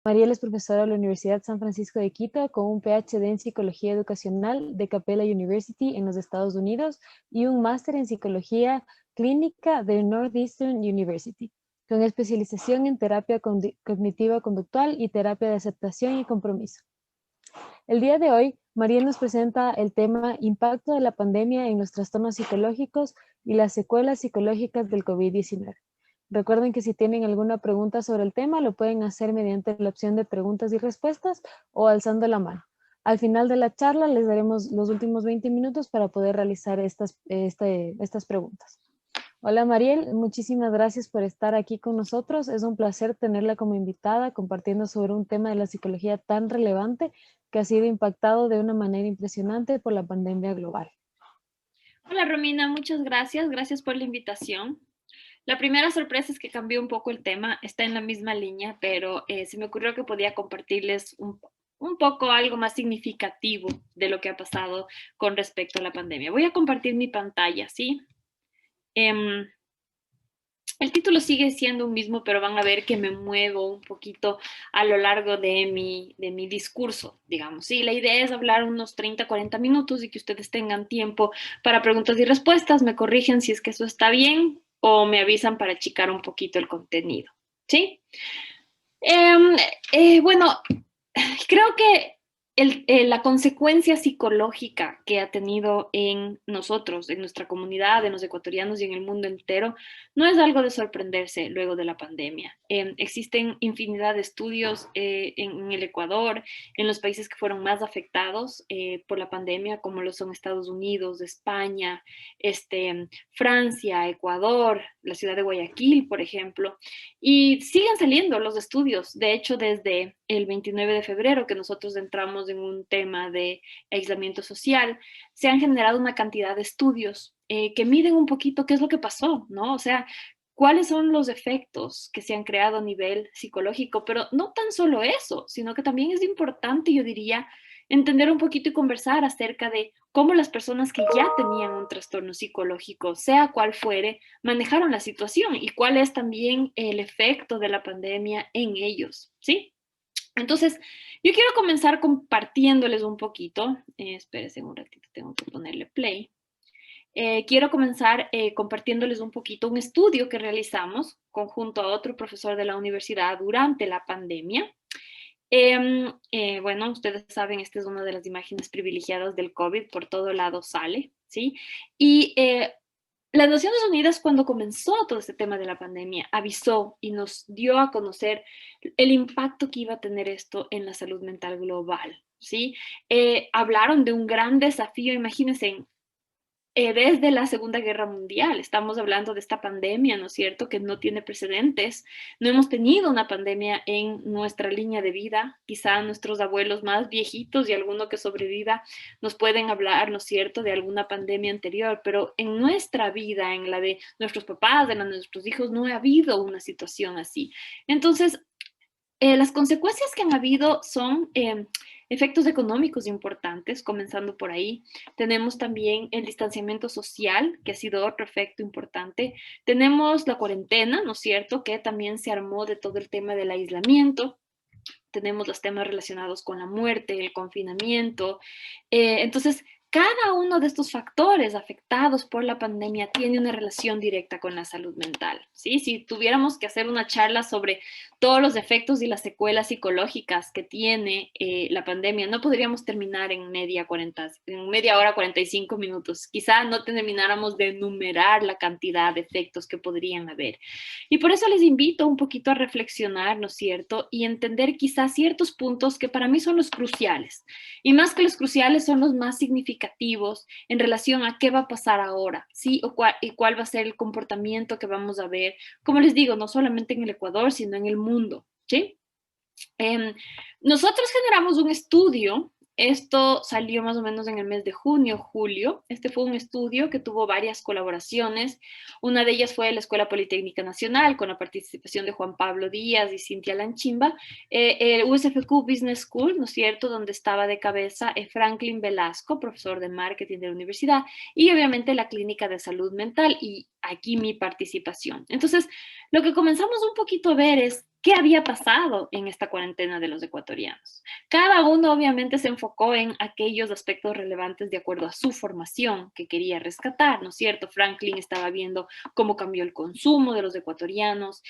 Mariel es profesora de la Universidad San Francisco de Quito con un PhD en Psicología Educacional de Capella University en los Estados Unidos y un máster en Psicología Clínica de Northeastern University, con especialización en terapia cognitiva conductual y terapia de aceptación y compromiso. El día de hoy, Mariel nos presenta el tema Impacto de la pandemia en los trastornos psicológicos y las secuelas psicológicas del COVID-19. Recuerden que si tienen alguna pregunta sobre el tema, lo pueden hacer mediante la opción de preguntas y respuestas o alzando la mano. Al final de la charla les daremos los últimos 20 minutos para poder realizar estas preguntas. Hola Mariel, muchísimas gracias por estar aquí con nosotros. Es un placer tenerla como invitada compartiendo sobre un tema de la psicología tan relevante que ha sido impactado de una manera impresionante por la pandemia global. Hola Romina, muchas gracias. Gracias por la invitación. La primera sorpresa es que cambió un poco el tema, está en la misma línea, pero se me ocurrió que podía compartirles un poco algo más significativo de lo que ha pasado con respecto a la pandemia. Voy a compartir mi pantalla, ¿sí? Em, el título sigue siendo un mismo, pero van a ver que me muevo un poquito a lo largo de mi discurso, digamos. Sí, la idea es hablar unos 30, 40 minutos y que ustedes tengan tiempo para preguntas y respuestas. Me corrigen si es que eso está bien o me avisan para achicar un poquito el contenido. ¿Sí? Em, bueno, creo que la consecuencia psicológica que ha tenido en nosotros, en nuestra comunidad, en los ecuatorianos y en el mundo entero, no es algo de sorprenderse luego de la pandemia. Existen infinidad de estudios en el Ecuador, en los países que fueron más afectados por la pandemia, como lo son Estados Unidos, España, Francia, Ecuador, la ciudad de Guayaquil, por ejemplo. Y siguen saliendo los estudios. De hecho, desde el 29 de febrero, que nosotros entramos en un tema de aislamiento social, se han generado una cantidad de estudios que miden un poquito qué es lo que pasó, ¿no? O sea, cuáles son los efectos que se han creado a nivel psicológico, pero no tan solo eso, sino que también es importante, yo diría, entender un poquito y conversar acerca de cómo las personas que ya tenían un trastorno psicológico, sea cual fuere, manejaron la situación y cuál es también el efecto de la pandemia en ellos, ¿sí? Entonces, yo quiero comenzar compartiéndoles un poquito, espérense un ratito, tengo que ponerle play. Quiero comenzar compartiéndoles un poquito un estudio que realizamos conjunto a otro profesor de la universidad durante la pandemia. Bueno, ustedes saben, esta es una de las imágenes privilegiadas del COVID, por todo lado sale, ¿sí? Y las Naciones Unidas, cuando comenzó todo este tema de la pandemia, avisó y nos dio a conocer el impacto que iba a tener esto en la salud mental global, ¿sí? Hablaron de un gran desafío, imagínense, desde la Segunda Guerra Mundial. Estamos hablando de esta pandemia, ¿no es cierto?, que no tiene precedentes. No hemos tenido una pandemia en nuestra línea de vida. Quizá nuestros abuelos más viejitos y alguno que sobreviva nos pueden hablar, ¿no es cierto?, de alguna pandemia anterior, pero en nuestra vida, en la de nuestros papás, en la de nuestros hijos, no ha habido una situación así. Entonces, las consecuencias que han habido son efectos económicos importantes, comenzando por ahí. Tenemos también el distanciamiento social, que ha sido otro efecto importante. Tenemos la cuarentena, ¿no es cierto?, que también se armó de todo el tema del aislamiento. Tenemos los temas relacionados con la muerte, el confinamiento. Entonces, cada uno de estos factores afectados por la pandemia tiene una relación directa con la salud mental, ¿sí? Si tuviéramos que hacer una charla sobre todos los efectos y las secuelas psicológicas que tiene la pandemia, no podríamos terminar en media hora, 45 minutos. Quizá no termináramos de enumerar la cantidad de efectos que podrían haber. Y por eso les invito un poquito a reflexionar, ¿no es cierto? Y entender quizás ciertos puntos que para mí son los cruciales. Y más que los cruciales, son los más significativos en relación a qué va a pasar ahora, ¿sí? Y cuál va a ser el comportamiento que vamos a ver, como les digo, no solamente en el Ecuador, sino en el mundo, ¿sí? Eh, Nosotros generamos un estudio. Esto salió más o menos en el mes de junio, julio. Este fue un estudio que tuvo varias colaboraciones. Una de ellas fue la Escuela Politécnica Nacional, con la participación de Juan Pablo Díaz y Cintia Lanchimba, el USFQ Business School, ¿no es cierto?, donde estaba de cabeza Franklin Velasco, profesor de marketing de la universidad, y obviamente la Clínica de Salud Mental, y aquí mi participación. Entonces, lo que comenzamos un poquito a ver es qué había pasado en esta cuarentena de los ecuatorianos. Cada uno obviamente se enfocó en aquellos aspectos relevantes de acuerdo a su formación que quería rescatar, ¿no es cierto? Franklin estaba viendo cómo cambió el consumo de los ecuatorianos,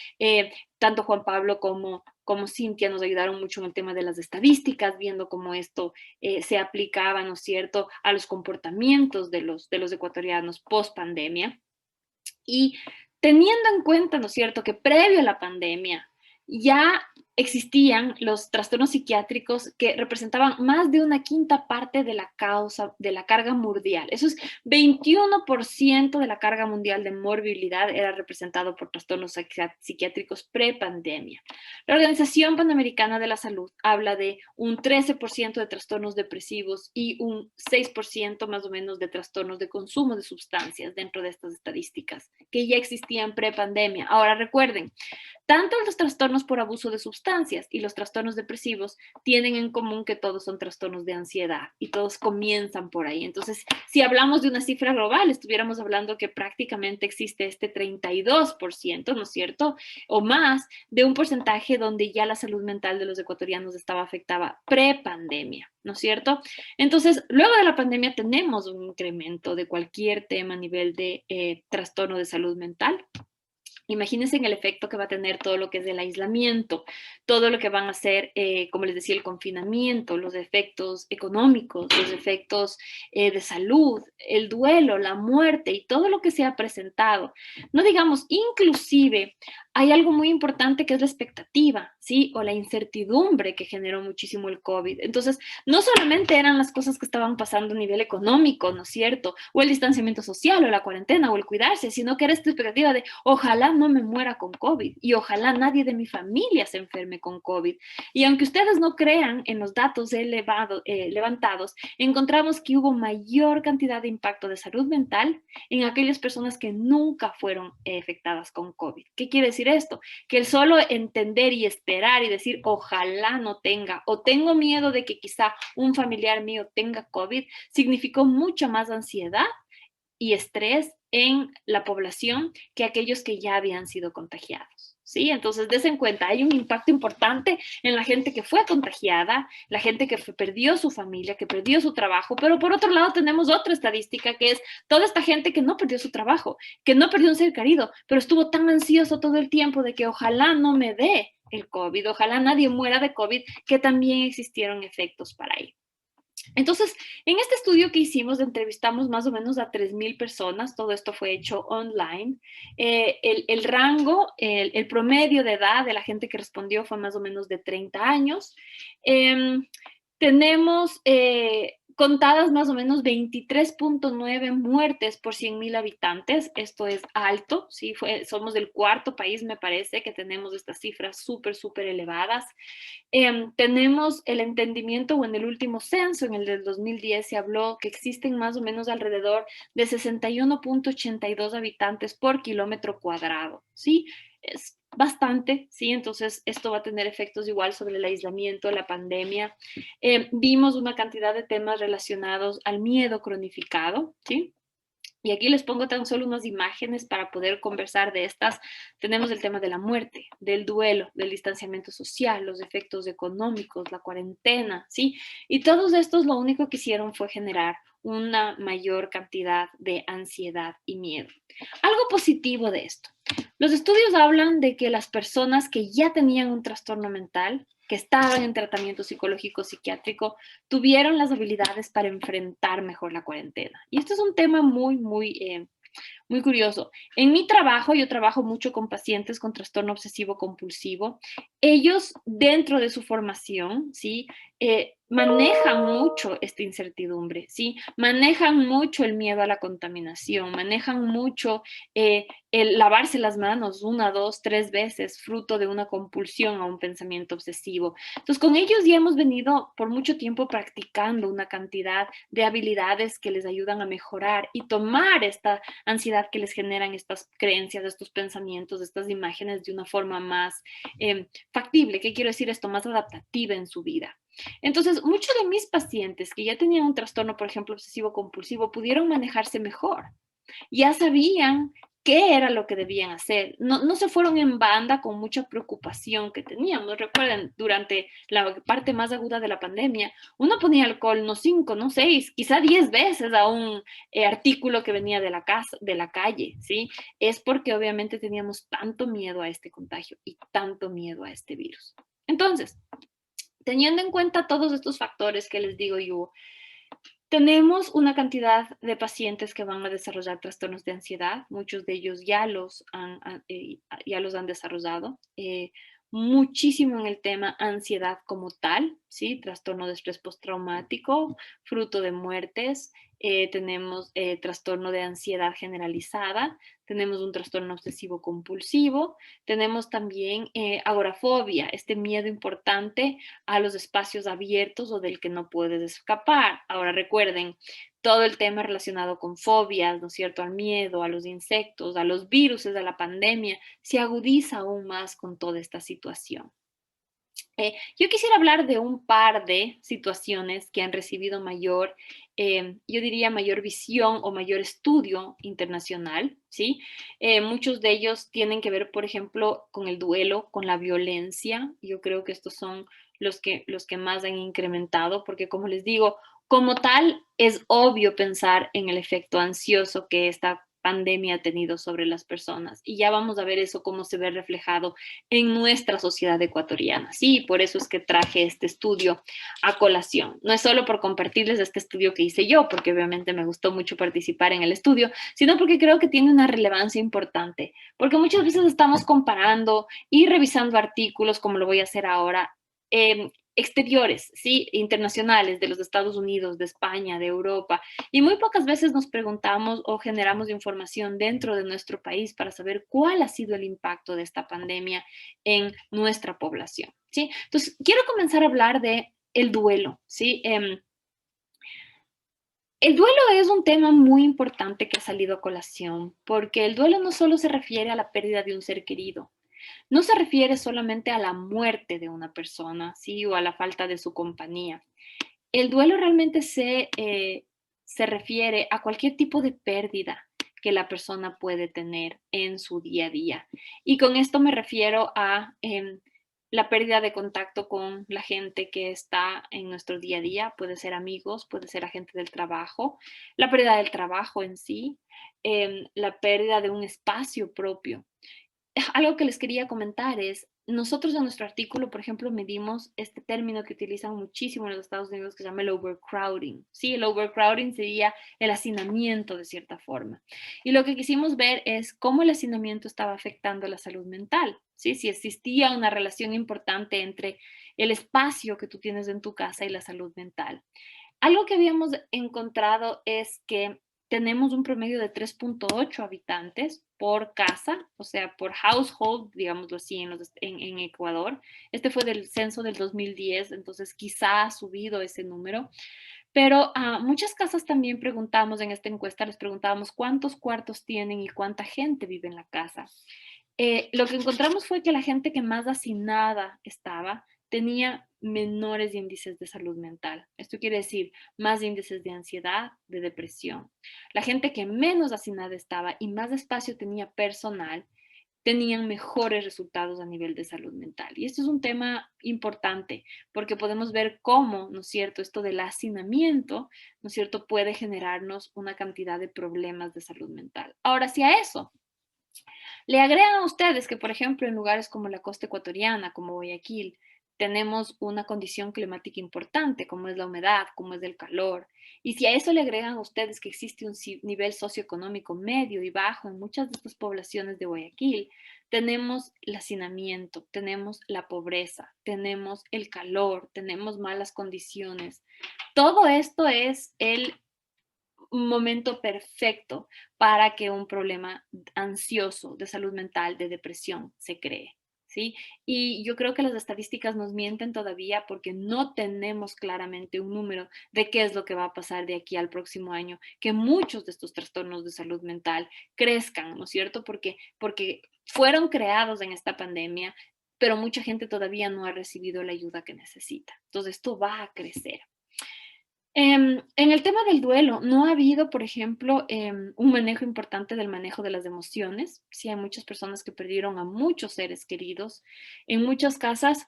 tanto Juan Pablo como Cintia nos ayudaron mucho en el tema de las estadísticas, viendo cómo esto se aplicaba, ¿no es cierto?, a los comportamientos de los ecuatorianos post pandemia. Y teniendo en cuenta, ¿no es cierto?, que previo a la pandemia ya existían los trastornos psiquiátricos que representaban más de una quinta parte de la causa, de la carga mundial. Eso es 21% de la carga mundial de morbilidad era representado por trastornos psiquiátricos pre-pandemia. La Organización Panamericana de la Salud habla de un 13% de trastornos depresivos y un 6% más o menos de trastornos de consumo de sustancias dentro de estas estadísticas que ya existían pre-pandemia. Ahora recuerden, tanto los trastornos por abuso de sustancias y los trastornos depresivos tienen en común que todos son trastornos de ansiedad y todos comienzan por ahí. Entonces, si hablamos de una cifra global, estuviéramos hablando que prácticamente existe este 32%, ¿no es cierto? O más de un porcentaje donde ya la salud mental de los ecuatorianos estaba afectada pre-pandemia, ¿no es cierto? Entonces, luego de la pandemia tenemos un incremento de cualquier tema a nivel de trastorno de salud mental. Imagínense en el efecto que va a tener todo lo que es el aislamiento, todo lo que van a hacer, como les decía, el confinamiento, los efectos económicos, los efectos de salud, el duelo, la muerte y todo lo que se ha presentado. No digamos, inclusive hay algo muy importante que es la expectativa, ¿sí? O la incertidumbre que generó muchísimo el COVID. Entonces, no solamente eran las cosas que estaban pasando a nivel económico, ¿no es cierto? O el distanciamiento social, o la cuarentena, o el cuidarse, sino que era esta expectativa de ojalá no me muera con COVID y ojalá nadie de mi familia se enferme con COVID. Y aunque ustedes no crean en los datos levantados, encontramos que hubo mayor cantidad de impacto de salud mental en aquellas personas que nunca fueron afectadas con COVID. ¿Qué quiere decir esto? Que el solo entender y esperar y decir ojalá no tenga o tengo miedo de que quizá un familiar mío tenga COVID significó mucha más ansiedad y estrés en la población que aquellos que ya habían sido contagiados. ¿Sí? Entonces, des en cuenta, hay un impacto importante en la gente que fue contagiada, la gente que perdió su familia, que perdió su trabajo, pero por otro lado tenemos otra estadística que es toda esta gente que no perdió su trabajo, que no perdió un ser querido, pero estuvo tan ansioso todo el tiempo de que ojalá no me dé el COVID, ojalá nadie muera de COVID, que también existieron efectos para ello. Entonces, en este estudio que hicimos, entrevistamos más o menos a 3,000 personas, todo esto fue hecho online. El rango, el promedio de edad de la gente que respondió fue más o menos de 30 años. Tenemos contadas más o menos 23.9 muertes por 100,000 habitantes. Esto es alto, ¿sí? Somos el cuarto país, me parece, que tenemos estas cifras súper, súper elevadas. Tenemos el entendimiento, o en el último censo, en el del 2010, se habló que existen más o menos alrededor de 61.82 habitantes por kilómetro cuadrado, ¿sí? Es bastante, ¿sí? Entonces, esto va a tener efectos igual sobre el aislamiento, la pandemia. Vimos una cantidad de temas relacionados al miedo cronificado, ¿sí? Y aquí les pongo tan solo unas imágenes para poder conversar de estas. Tenemos el tema de la muerte, del duelo, del distanciamiento social, los efectos económicos, la cuarentena, ¿sí? Y todos estos lo único que hicieron fue generar una mayor cantidad de ansiedad y miedo. Algo positivo de esto. Los estudios hablan de que las personas que ya tenían un trastorno mental, que estaban en tratamiento psicológico psiquiátrico, tuvieron las habilidades para enfrentar mejor la cuarentena. Y esto es un tema muy curioso. En mi trabajo, yo trabajo mucho con pacientes con trastorno obsesivo compulsivo. Ellos, dentro de su formación, ¿sí? Manejan mucho esta incertidumbre, ¿sí? Manejan mucho el miedo a la contaminación, manejan mucho el lavarse las manos 1, 2, 3 veces, fruto de una compulsión a un pensamiento obsesivo. Entonces, con ellos ya hemos venido por mucho tiempo practicando una cantidad de habilidades que les ayudan a mejorar y tomar esta ansiedad que les generan estas creencias, estos pensamientos, estas imágenes de una forma más factible. ¿Qué quiero decir esto? Más adaptativa en su vida. Entonces, muchos de mis pacientes que ya tenían un trastorno, por ejemplo, obsesivo compulsivo, pudieron manejarse mejor. Ya sabían qué era lo que debían hacer. No se fueron en banda con mucha preocupación que teníamos. Recuerden, durante la parte más aguda de la pandemia, uno ponía alcohol no 5, no 6, quizá 10 veces a un artículo que venía de la casa, de la calle, ¿sí? Es porque obviamente teníamos tanto miedo a este contagio y tanto miedo a este virus. Entonces, teniendo en cuenta todos estos factores que les digo yo, tenemos una cantidad de pacientes que van a desarrollar trastornos de ansiedad, muchos de ellos ya los han desarrollado. Muchísimo en el tema ansiedad como tal, ¿sí? Trastorno de estrés postraumático, fruto de muertes, tenemos trastorno de ansiedad generalizada, tenemos un trastorno obsesivo compulsivo, tenemos también agorafobia, este miedo importante a los espacios abiertos o del que no puedes escapar. Ahora recuerden, todo el tema relacionado con fobias, ¿no es cierto?, al miedo, a los insectos, a los virus, a la pandemia, se agudiza aún más con toda esta situación. Yo quisiera hablar de un par de situaciones que han recibido mayor, yo diría mayor visión o mayor estudio internacional, ¿sí? Muchos de ellos tienen que ver, por ejemplo, con el duelo, con la violencia. Yo creo que estos son los que más han incrementado, porque como les digo, como tal, es obvio pensar en el efecto ansioso que esta pandemia ha tenido sobre las personas. Y ya vamos a ver eso cómo se ve reflejado en nuestra sociedad ecuatoriana. Sí, por eso es que traje este estudio a colación. No es solo por compartirles este estudio que hice yo, porque obviamente me gustó mucho participar en el estudio, sino porque creo que tiene una relevancia importante, porque muchas veces estamos comparando y revisando artículos, como lo voy a hacer ahora, exteriores, ¿sí? Internacionales, de los Estados Unidos, de España, de Europa, y muy pocas veces nos preguntamos o generamos información dentro de nuestro país para saber cuál ha sido el impacto de esta pandemia en nuestra población, ¿sí? Entonces, quiero comenzar a hablar de el duelo, ¿sí? El duelo es un tema muy importante que ha salido a colación, porque el duelo no solo se refiere a la pérdida de un ser querido, no se refiere solamente a la muerte de una persona, ¿sí? O a la falta de su compañía. El duelo realmente se refiere a cualquier tipo de pérdida que la persona puede tener en su día a día. Y con esto me refiero a la pérdida de contacto con la gente que está en nuestro día a día, puede ser amigos, puede ser agente del trabajo, la pérdida del trabajo en sí, la pérdida de un espacio propio. Algo que les quería comentar es, nosotros en nuestro artículo, por ejemplo, medimos este término que utilizan muchísimo en los Estados Unidos que se llama el overcrowding. Sí, el overcrowding sería el hacinamiento de cierta forma. Y lo que quisimos ver es cómo el hacinamiento estaba afectando la salud mental. Sí, si existía una relación importante entre el espacio que tú tienes en tu casa y la salud mental. Algo que habíamos encontrado es que tenemos un promedio de 3.8 habitantes por casa, o sea, por household, digámoslo así, en Ecuador. Este fue del censo del 2010, entonces quizá ha subido ese número. Pero a muchas casas también preguntamos en esta encuesta, les preguntábamos cuántos cuartos tienen y cuánta gente vive en la casa. Lo que encontramos fue que la gente que más hacinada estaba tenía menores índices de salud mental. Esto quiere decir más índices de ansiedad, de depresión. La gente que menos hacinada estaba y más espacio tenía personal, tenían mejores resultados a nivel de salud mental. Y esto es un tema importante porque podemos ver cómo, ¿no es cierto?, esto del hacinamiento, ¿no es cierto?, puede generarnos una cantidad de problemas de salud mental. Ahora, si a eso le agregan a ustedes que, por ejemplo, en lugares como la costa ecuatoriana, como Guayaquil, tenemos una condición climática importante, como es la humedad, como es el calor. Y si a eso le agregan a ustedes que existe un nivel socioeconómico medio y bajo en muchas de estas poblaciones de Guayaquil, tenemos el hacinamiento, tenemos la pobreza, tenemos el calor, tenemos malas condiciones. Todo esto es el un momento perfecto para que un problema ansioso de salud mental, de depresión, se cree. ¿Sí? Y yo creo que las estadísticas nos mienten todavía porque no tenemos claramente un número de qué es lo que va a pasar de aquí al próximo año, que muchos de estos trastornos de salud mental crezcan, ¿no es cierto? Porque fueron creados en esta pandemia, pero mucha gente todavía no ha recibido la ayuda que necesita. Entonces, esto va a crecer. En el tema del duelo, no ha habido, por ejemplo, un manejo importante del manejo de las emociones. Sí, hay muchas personas que perdieron a muchos seres queridos. En muchas casas,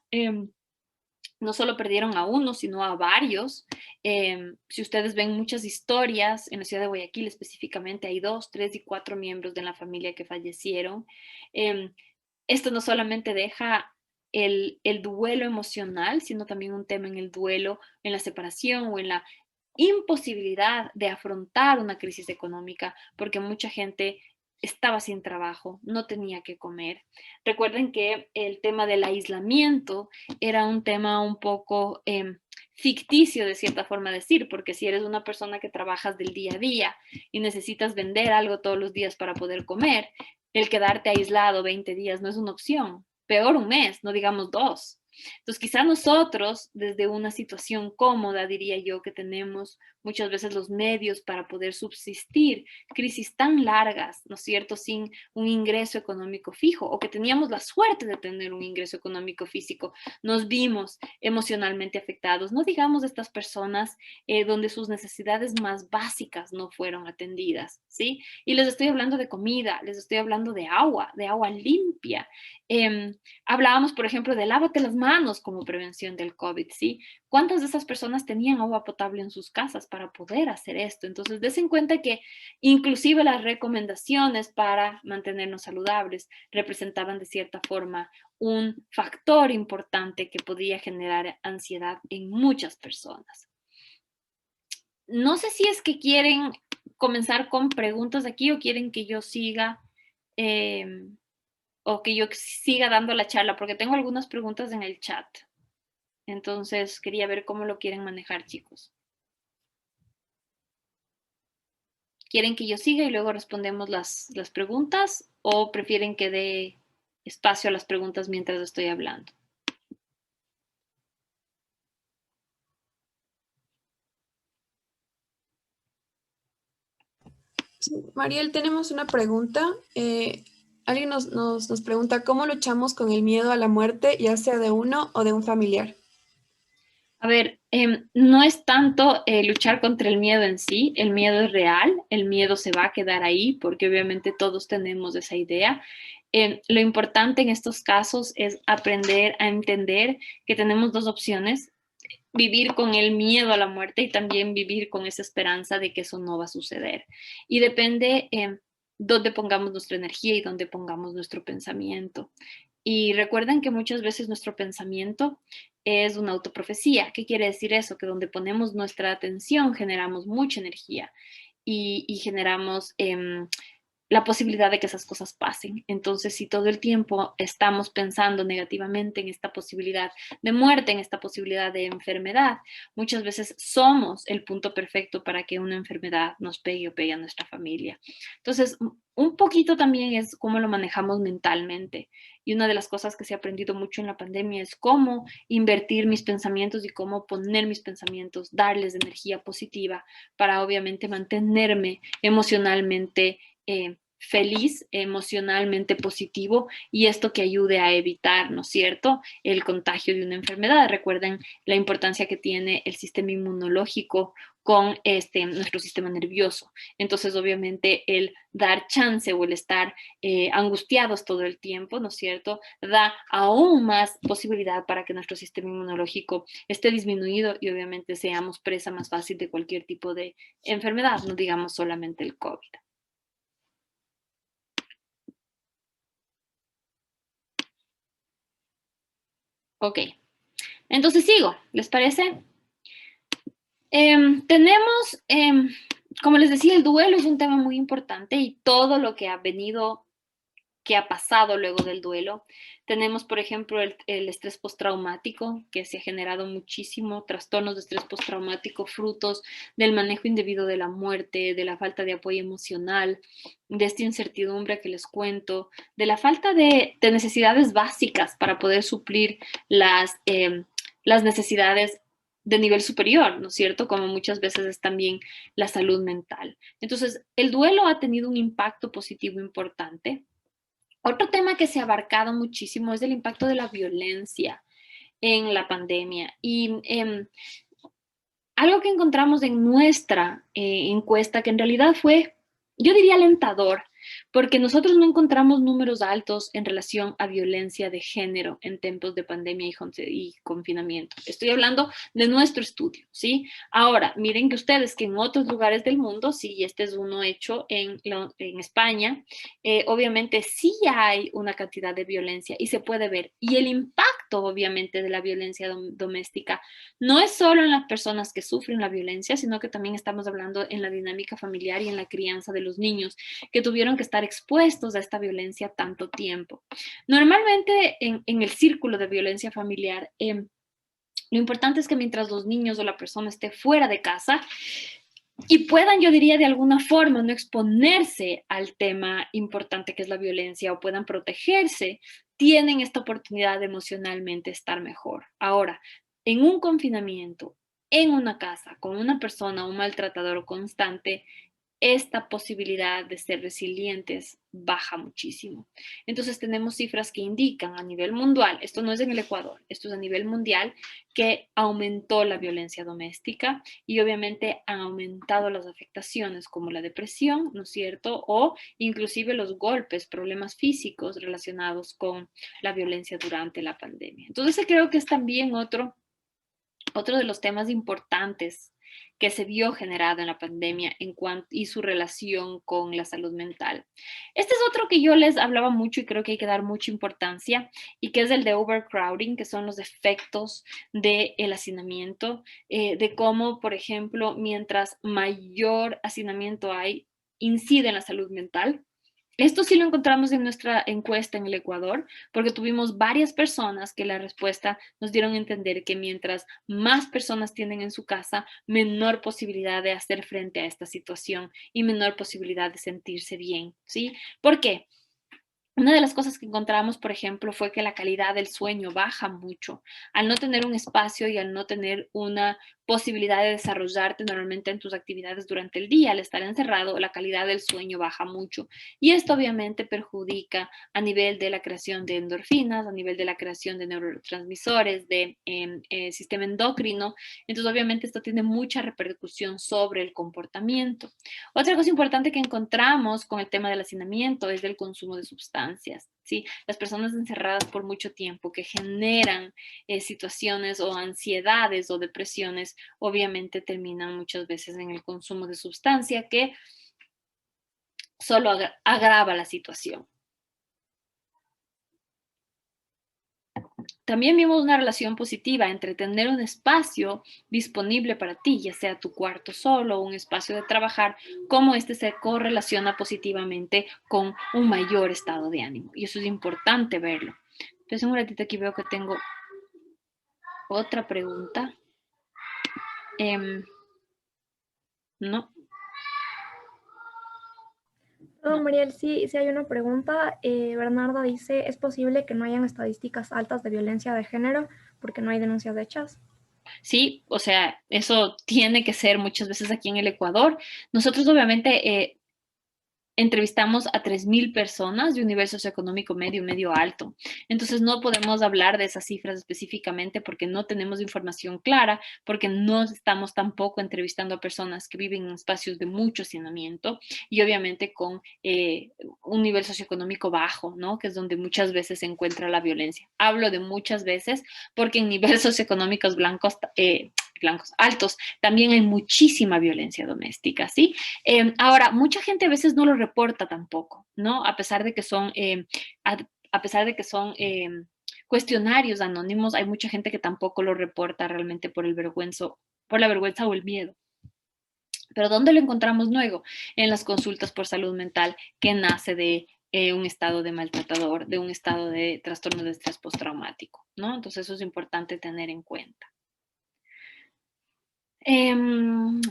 no solo perdieron a uno, sino a varios. Si ustedes ven muchas historias, en la ciudad de Guayaquil específicamente, hay 2, 3 y 4 miembros de la familia que fallecieron. Em, Esto no solamente deja el duelo emocional, sino también un tema en el duelo, en la separación o en la imposibilidad de afrontar una crisis económica, porque mucha gente estaba sin trabajo, no tenía que comer. Recuerden que el tema del aislamiento era un tema un poco ficticio, de cierta forma decir, porque si eres una persona que trabajas del día a día y necesitas vender algo todos los días para poder comer, el quedarte aislado 20 días no es una opción. Peor un mes, no digamos 2. Entonces, quizá nosotros, desde una situación cómoda, diría yo, que tenemos muchas veces los medios para poder subsistir, crisis tan largas, ¿no es cierto?, sin un ingreso económico fijo, o que teníamos la suerte de tener un ingreso económico físico, nos vimos emocionalmente afectados. No digamos de estas personas donde sus necesidades más básicas no fueron atendidas, ¿sí? Y les estoy hablando de comida, les estoy hablando de agua limpia. Eh, Hablábamos, por ejemplo, de lávate las manos como prevención del COVID, ¿sí? ¿Cuántas de esas personas tenían agua potable en sus casas para poder hacer esto? Entonces, des en cuenta que inclusive las recomendaciones para mantenernos saludables representaban de cierta forma un factor importante que podía generar ansiedad en muchas personas. No sé si es que quieren comenzar con preguntas aquí o quieren que yo siga eh, o que yo siga dando la charla, porque tengo algunas preguntas en el chat. Entonces, quería ver cómo lo quieren manejar, chicos. ¿Quieren que yo siga y luego respondemos las preguntas o prefieren que dé espacio a las preguntas mientras estoy hablando? Sí, Mariel, tenemos una pregunta. Alguien nos pregunta, ¿cómo luchamos con el miedo a la muerte, ya sea de uno o de un familiar? A ver, no es tanto luchar contra el miedo en sí, el miedo es real, el miedo se va a quedar ahí porque obviamente todos tenemos esa idea. Lo importante en estos casos es aprender a entender que tenemos dos opciones, vivir con el miedo a la muerte y también vivir con esa esperanza de que eso no va a suceder. Y depende dónde pongamos nuestra energía y dónde pongamos nuestro pensamiento. Y recuerden que muchas veces nuestro pensamiento es una autoprofecía. ¿Qué quiere decir eso? Que donde ponemos nuestra atención generamos mucha energía y generamos la posibilidad de que esas cosas pasen. Entonces, si todo el tiempo estamos pensando negativamente en esta posibilidad de muerte, en esta posibilidad de enfermedad, muchas veces somos el punto perfecto para que una enfermedad nos pegue o pegue a nuestra familia. Entonces, un poquito también es cómo lo manejamos mentalmente. Y una de las cosas que se ha aprendido mucho en la pandemia es cómo invertir mis pensamientos y cómo poner mis pensamientos, darles energía positiva para obviamente mantenerme emocionalmente feliz, emocionalmente positivo y esto que ayude a evitar, ¿no es cierto?, el contagio de una enfermedad. Recuerden la importancia que tiene el sistema inmunológico con nuestro sistema nervioso. Entonces, obviamente, el dar chance o el estar angustiados todo el tiempo, ¿no es cierto?, da aún más posibilidad para que nuestro sistema inmunológico esté disminuido y obviamente seamos presa más fácil de cualquier tipo de enfermedad, no digamos solamente el COVID. Ok, entonces sigo, ¿les parece? Tenemos, como les decía, el duelo es un tema muy importante y todo lo que ha venido, que ha pasado luego del duelo. Tenemos, por ejemplo, el estrés postraumático, que se ha generado muchísimo, trastornos de estrés postraumático, frutos del manejo indebido de la muerte, de la falta de apoyo emocional, de esta incertidumbre que les cuento, de la falta de necesidades básicas para poder suplir las necesidades de nivel superior, ¿no es cierto? Como muchas veces es también la salud mental. Entonces, el duelo ha tenido un impacto positivo importante. Otro tema que se ha abarcado muchísimo es el impacto de la violencia en la pandemia. Y algo que encontramos en nuestra encuesta, que en realidad fue, yo diría, alentador, porque nosotros no encontramos números altos en relación a violencia de género en tiempos de pandemia y confinamiento. Estoy hablando de nuestro estudio, ¿sí? Ahora, miren que ustedes que en otros lugares del mundo, sí, este es uno hecho en España, obviamente sí hay una cantidad de violencia y se puede ver. Y el impacto, obviamente, de la violencia doméstica no es solo en las personas que sufren la violencia, sino que también estamos hablando en la dinámica familiar y en la crianza de los niños que tuvieron que estar expuestos a esta violencia tanto tiempo. Normalmente en el círculo de violencia familiar, lo importante es que mientras los niños o la persona esté fuera de casa y puedan, yo diría, de alguna forma no exponerse al tema importante que es la violencia o puedan protegerse, tienen esta oportunidad de emocionalmente estar mejor. Ahora, en un confinamiento, en una casa, con una persona, un maltratador constante, esta posibilidad de ser resilientes baja muchísimo. Entonces tenemos cifras que indican a nivel mundial, esto no es en el Ecuador, esto es a nivel mundial, que aumentó la violencia doméstica y obviamente han aumentado las afectaciones como la depresión, ¿no es cierto? O inclusive los golpes, problemas físicos relacionados con la violencia durante la pandemia. Entonces creo que es también otro de los temas importantes que se vio generado en la pandemia y su relación con la salud mental. Este es otro que yo les hablaba mucho y creo que hay que dar mucha importancia y que es el de overcrowding, que son los efectos del hacinamiento, de cómo, por ejemplo, mientras mayor hacinamiento hay, incide en la salud mental. Esto sí lo encontramos en nuestra encuesta en el Ecuador, porque tuvimos varias personas que la respuesta nos dieron a entender que mientras más personas tienen en su casa, menor posibilidad de hacer frente a esta situación y menor posibilidad de sentirse bien, ¿sí? ¿Por qué? Una de las cosas que encontramos, por ejemplo, fue que la calidad del sueño baja mucho. Al no tener un espacio y al no tener una posibilidad de desarrollarte normalmente en tus actividades durante el día, al estar encerrado, la calidad del sueño baja mucho. Y esto obviamente perjudica a nivel de la creación de endorfinas, a nivel de la creación de neurotransmisores, de sistema endocrino. Entonces, obviamente, esto tiene mucha repercusión sobre el comportamiento. Otra cosa importante que encontramos con el tema del hacinamiento es del consumo de sustancias, ¿sí? Las personas encerradas por mucho tiempo que generan situaciones o ansiedades o depresiones, obviamente terminan muchas veces en el consumo de sustancia que solo agrava la situación. También vimos una relación positiva entre tener un espacio disponible para ti, ya sea tu cuarto solo o un espacio de trabajar, cómo este se correlaciona positivamente con un mayor estado de ánimo. Y eso es importante verlo. Entonces, un ratito aquí veo que tengo otra pregunta. No. No, Mariel, sí hay una pregunta. Bernardo dice, ¿es posible que no hayan estadísticas altas de violencia de género porque no hay denuncias hechas? Sí, o sea, eso tiene que ser muchas veces aquí en el Ecuador. Nosotros obviamente entrevistamos a 3.000 personas de un nivel socioeconómico medio alto. Entonces no podemos hablar de esas cifras específicamente porque no tenemos información clara, porque no estamos tampoco entrevistando a personas que viven en espacios de mucho hacinamiento y obviamente con un nivel socioeconómico bajo, ¿no? Que es donde muchas veces se encuentra la violencia. Hablo de muchas veces porque en niveles socioeconómicos blancos altos, también hay muchísima violencia doméstica, ¿sí? Ahora, mucha gente a veces no lo reporta tampoco, ¿no? A pesar de que son, a pesar de que son cuestionarios anónimos, hay mucha gente que tampoco lo reporta realmente por la vergüenza o el miedo. Pero ¿dónde lo encontramos luego? En las consultas por salud mental que nace de un estado de maltratador, de un estado de trastorno de estrés postraumático, ¿no? Entonces eso es importante tener en cuenta.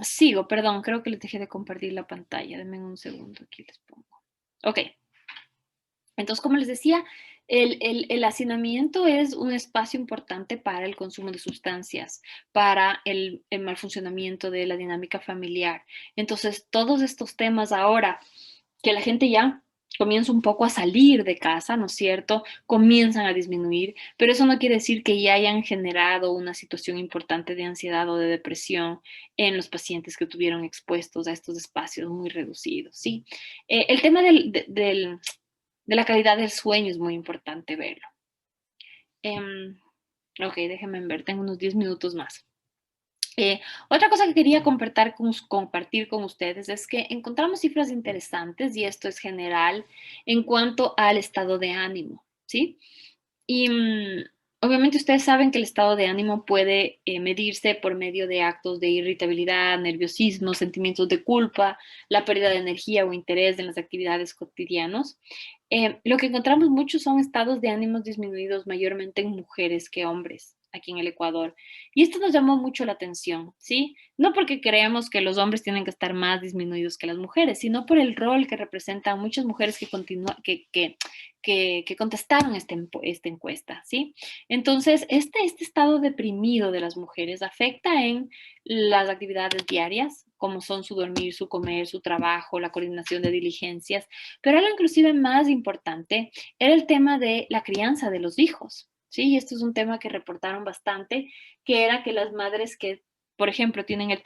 Sigo, perdón, creo que les dejé de compartir la pantalla. Denme un segundo, aquí les pongo. Ok. Entonces, como les decía, el hacinamiento es un espacio importante para el consumo de sustancias, para el mal funcionamiento de la dinámica familiar. Entonces, todos estos temas ahora que la gente ya comienza un poco a salir de casa, ¿no es cierto? Comienzan a disminuir, pero eso no quiere decir que ya hayan generado una situación importante de ansiedad o de depresión en los pacientes que estuvieron expuestos a estos espacios muy reducidos, ¿sí? El tema de la calidad del sueño es muy importante verlo. Ok, déjenme ver, tengo unos 10 minutos más. Otra cosa que quería compartir con ustedes es que encontramos cifras interesantes, y esto es general, en cuanto al estado de ánimo, ¿sí? Y obviamente ustedes saben que el estado de ánimo puede medirse por medio de actos de irritabilidad, nerviosismo, sentimientos de culpa, la pérdida de energía o interés en las actividades cotidianas. Lo que encontramos muchos son estados de ánimos disminuidos mayormente en mujeres que hombres aquí en el Ecuador. Y esto nos llamó mucho la atención, ¿sí? No porque creemos que los hombres tienen que estar más disminuidos que las mujeres, sino por el rol que representan muchas mujeres que contestaron esta encuesta, ¿sí? Entonces, este estado deprimido de las mujeres afecta en las actividades diarias, como son su dormir, su comer, su trabajo, la coordinación de diligencias, pero algo inclusive más importante era el tema de la crianza de los hijos, ¿sí? Y esto es un tema que reportaron bastante, que era que las madres que, por ejemplo, tienen el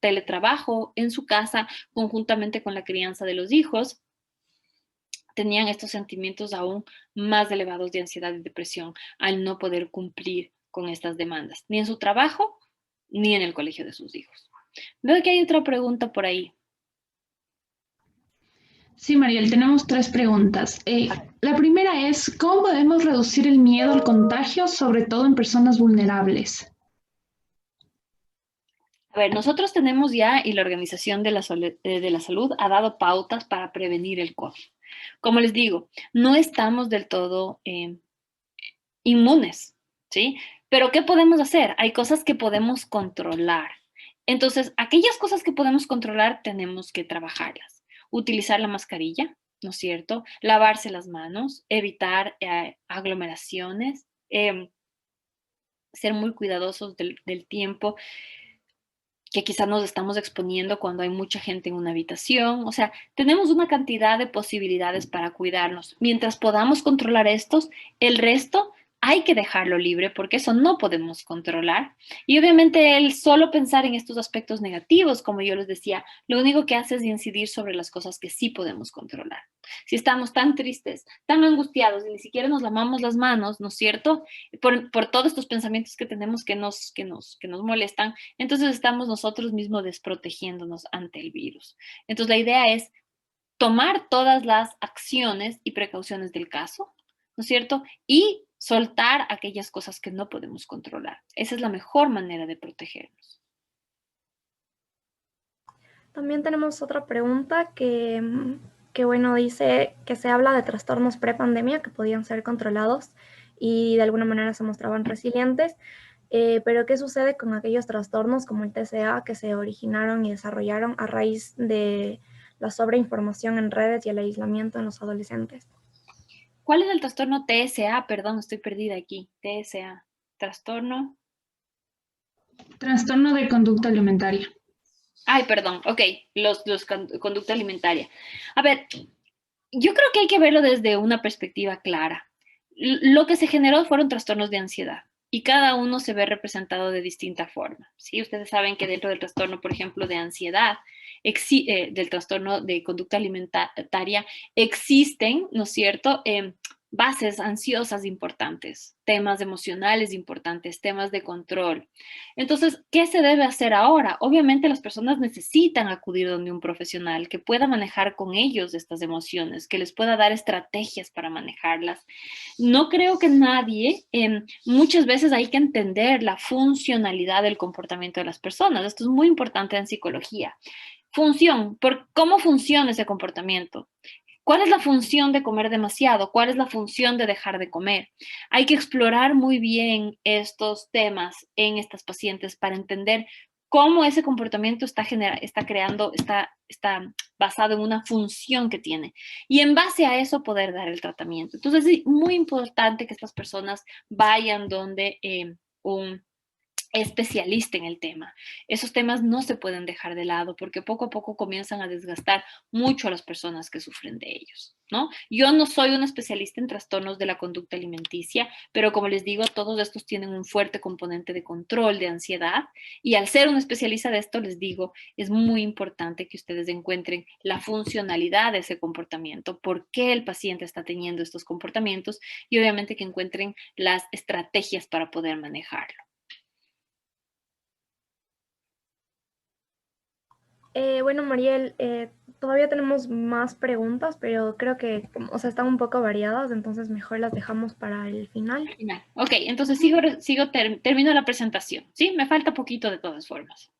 teletrabajo en su casa conjuntamente con la crianza de los hijos, tenían estos sentimientos aún más elevados de ansiedad y depresión al no poder cumplir con estas demandas, ni en su trabajo, ni en el colegio de sus hijos. Veo que hay otra pregunta por ahí. Sí, Mariel, tenemos 3 preguntas. La primera es, ¿cómo podemos reducir el miedo al contagio, sobre todo en personas vulnerables? A ver, nosotros tenemos ya, y la Organización de la Salud ha dado pautas para prevenir el COVID. Como les digo, no estamos del todo inmunes, ¿sí? Pero ¿qué podemos hacer? Hay cosas que podemos controlar. Entonces, aquellas cosas que podemos controlar tenemos que trabajarlas. Utilizar la mascarilla, ¿no es cierto? Lavarse las manos, evitar aglomeraciones, ser muy cuidadosos del tiempo que quizás nos estamos exponiendo cuando hay mucha gente en una habitación. O sea, tenemos una cantidad de posibilidades para cuidarnos. Mientras podamos controlar estos, el resto hay que dejarlo libre porque eso no podemos controlar. Y obviamente el solo pensar en estos aspectos negativos, como yo les decía, lo único que hace es incidir sobre las cosas que sí podemos controlar. Si estamos tan tristes, tan angustiados y ni siquiera nos lavamos las manos, ¿no es cierto? Por todos estos pensamientos que tenemos que nos molestan, entonces estamos nosotros mismos desprotegiéndonos ante el virus. Entonces la idea es tomar todas las acciones y precauciones del caso, ¿no es cierto? Y soltar aquellas cosas que no podemos controlar. Esa es la mejor manera de protegernos. También tenemos otra pregunta que bueno, dice que se habla de trastornos prepandemia que podían ser controlados y de alguna manera se mostraban resilientes, pero ¿qué sucede con aquellos trastornos como el TCA que se originaron y desarrollaron a raíz de la sobreinformación en redes y el aislamiento en los adolescentes? ¿Cuál es el trastorno TSA? Perdón, estoy perdida aquí. TSA. Trastorno. Trastorno de conducta alimentaria. Ay, perdón. Ok, conducta alimentaria. A ver, yo creo que hay que verlo desde una perspectiva clara. Lo que se generó fueron trastornos de ansiedad y cada uno se ve representado de distinta forma. ¿Sí? Ustedes saben que dentro del trastorno, por ejemplo, de ansiedad, del trastorno de conducta alimentaria, existen, ¿no es cierto?, bases ansiosas importantes, temas emocionales importantes, temas de control. Entonces, ¿qué se debe hacer ahora? Obviamente las personas necesitan acudir donde un profesional que pueda manejar con ellos estas emociones, que les pueda dar estrategias para manejarlas. No creo que nadie, muchas veces hay que entender la funcionalidad del comportamiento de las personas. Esto es muy importante en psicología. Función, ¿cómo funciona ese comportamiento? ¿Cuál es la función de comer demasiado? ¿Cuál es la función de dejar de comer? Hay que explorar muy bien estos temas en estas pacientes para entender cómo ese comportamiento está basado en una función que tiene. Y en base a eso poder dar el tratamiento. Entonces es muy importante que estas personas vayan donde un especialista en el tema. Esos temas no se pueden dejar de lado porque poco a poco comienzan a desgastar mucho a las personas que sufren de ellos, ¿no? Yo no soy una especialista en trastornos de la conducta alimenticia, pero como les digo, todos estos tienen un fuerte componente de control, de ansiedad, y al ser un especialista de esto, les digo, es muy importante que ustedes encuentren la funcionalidad de ese comportamiento, por qué el paciente está teniendo estos comportamientos y obviamente que encuentren las estrategias para poder manejarlo. Bueno, Mariel, todavía tenemos más preguntas, pero creo que, o sea, están un poco variadas, entonces mejor las dejamos para el final. Final. Ok, entonces termino la presentación, ¿sí? Me falta poquito de todas formas.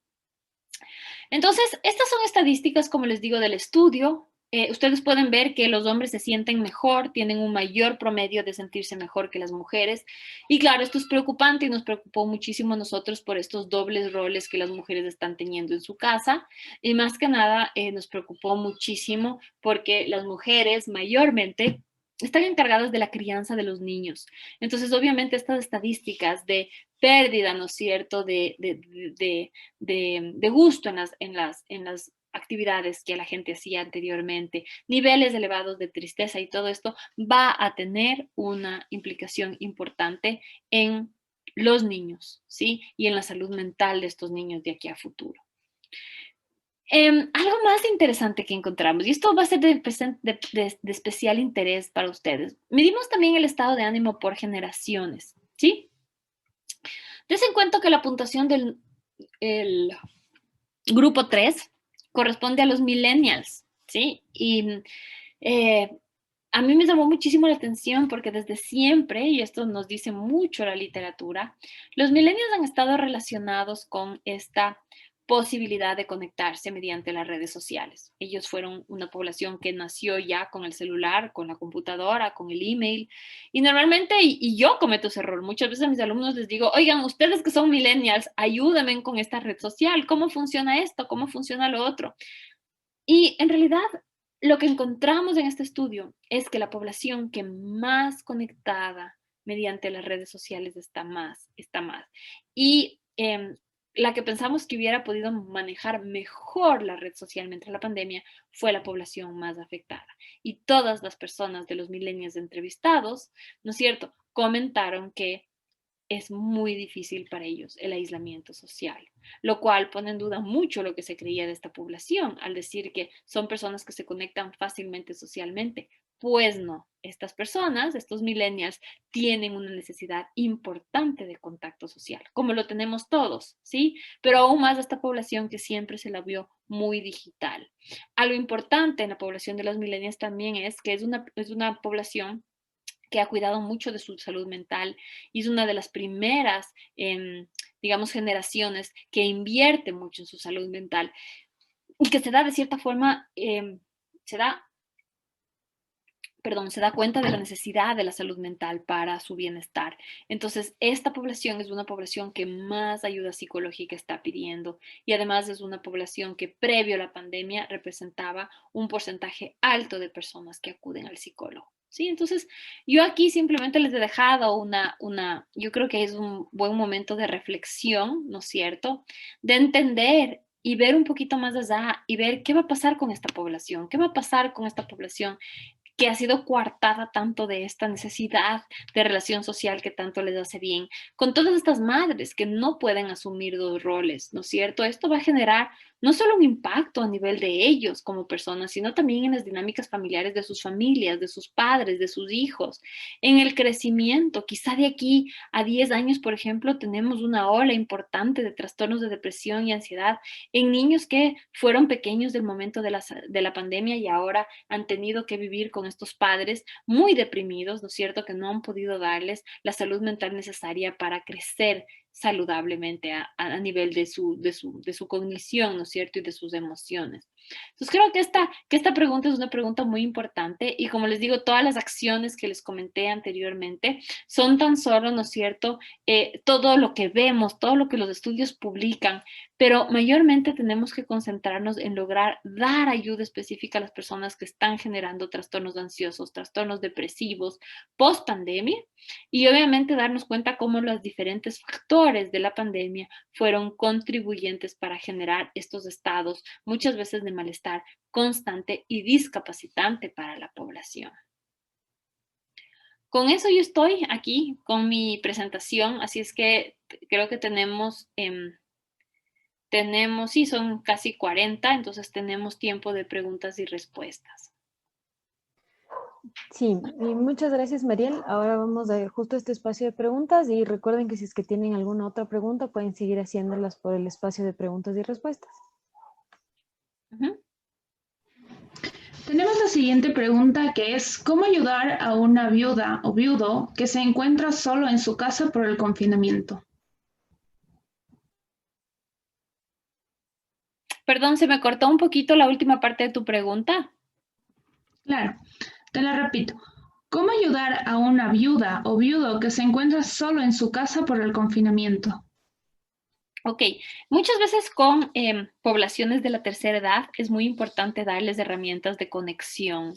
Entonces, estas son estadísticas, como les digo, del estudio. Ustedes pueden ver que los hombres se sienten mejor, tienen un mayor promedio de sentirse mejor que las mujeres. Y claro, esto es preocupante y nos preocupó muchísimo a nosotros por estos dobles roles que las mujeres están teniendo en su casa. Y más que nada, nos preocupó muchísimo porque las mujeres mayormente están encargadas de la crianza de los niños. Entonces, obviamente, estas estadísticas de pérdida, ¿no es cierto?, de gusto en las actividades que la gente hacía anteriormente, niveles elevados de tristeza y todo esto va a tener una implicación importante en los niños, ¿sí? Y en la salud mental de estos niños de aquí a futuro. Algo más interesante que encontramos, y esto va a ser de especial interés para ustedes. Medimos también el estado de ánimo por generaciones, ¿sí? Des en cuenta que la puntuación del grupo 3 corresponde a los millennials, ¿sí? Y a mí me llamó muchísimo la atención porque desde siempre, y esto nos dice mucho la literatura, los millennials han estado relacionados con esta posibilidad de conectarse mediante las redes sociales. Ellos fueron una población que nació ya con el celular, con la computadora, con el email. Y normalmente, y yo cometo ese error, muchas veces a mis alumnos les digo, oigan, ustedes que son millennials, ayúdenme con esta red social, ¿cómo funciona esto? ¿Cómo funciona lo otro? Y en realidad, lo que encontramos en este estudio es que la población que más conectada mediante las redes sociales está más. Y la que pensamos que hubiera podido manejar mejor la red social mientras la pandemia fue la población más afectada. Y todas las personas de los millennials entrevistados, ¿no es cierto?, comentaron que es muy difícil para ellos el aislamiento social, lo cual pone en duda mucho lo que se creía de esta población al decir que son personas que se conectan fácilmente socialmente. Pues no, estas personas, estos millennials, tienen una necesidad importante de contacto social, como lo tenemos todos, ¿sí? Pero aún más esta población que siempre se la vio muy digital. Algo importante en la población de los millennials también es que es una población que ha cuidado mucho de su salud mental y es una de las primeras, digamos, generaciones que invierte mucho en su salud mental y que se da de cierta forma, se da cuenta de la necesidad de la salud mental para su bienestar. Entonces, esta población es una población que más ayuda psicológica está pidiendo y además es una población que previo a la pandemia representaba un porcentaje alto de personas que acuden al psicólogo. ¿Sí? Entonces, yo aquí simplemente les he dejado yo creo que es un buen momento de reflexión, ¿no es cierto? De entender y ver un poquito más allá y ver qué va a pasar con esta población, qué va a pasar con esta población que ha sido coartada tanto de esta necesidad de relación social que tanto les hace bien, con todas estas madres que no pueden asumir dos roles, ¿no es cierto? Esto va a generar no solo un impacto a nivel de ellos como personas, sino también en las dinámicas familiares de sus familias, de sus padres, de sus hijos, en el crecimiento. Quizá de aquí a 10 años, por ejemplo, tenemos una ola importante de trastornos de depresión y ansiedad en niños que fueron pequeños del momento de la pandemia y ahora han tenido que vivir con estos padres muy deprimidos, ¿no es cierto?, que no han podido darles la salud mental necesaria para crecer saludablemente a nivel de su cognición, ¿no es cierto?, y de sus emociones. Entonces creo que esta pregunta es una pregunta muy importante y como les digo, todas las acciones que les comenté anteriormente son tan solo, ¿no es cierto?, todo lo que vemos, todo lo que los estudios publican, pero mayormente tenemos que concentrarnos en lograr dar ayuda específica a las personas que están generando trastornos ansiosos, trastornos depresivos, post pandemia, y obviamente darnos cuenta cómo los diferentes factores de la pandemia fueron contribuyentes para generar estos estados, muchas veces de malestar constante y discapacitante para la población. Con eso yo estoy aquí con mi presentación, así es que creo que sí, son casi 40, entonces tenemos tiempo de preguntas y respuestas. Sí, y muchas gracias, Mariel. Ahora vamos a justo este espacio de preguntas y recuerden que si es que tienen alguna otra pregunta pueden seguir haciéndolas por el espacio de preguntas y respuestas. Tenemos la siguiente pregunta que es, ¿cómo ayudar a una viuda o viudo que se encuentra solo en su casa por el confinamiento? Perdón, se me cortó un poquito la última parte de tu pregunta. Claro, te la repito. ¿Cómo ayudar a una viuda o viudo que se encuentra solo en su casa por el confinamiento? Ok, muchas veces con poblaciones de la tercera edad es muy importante darles herramientas de conexión.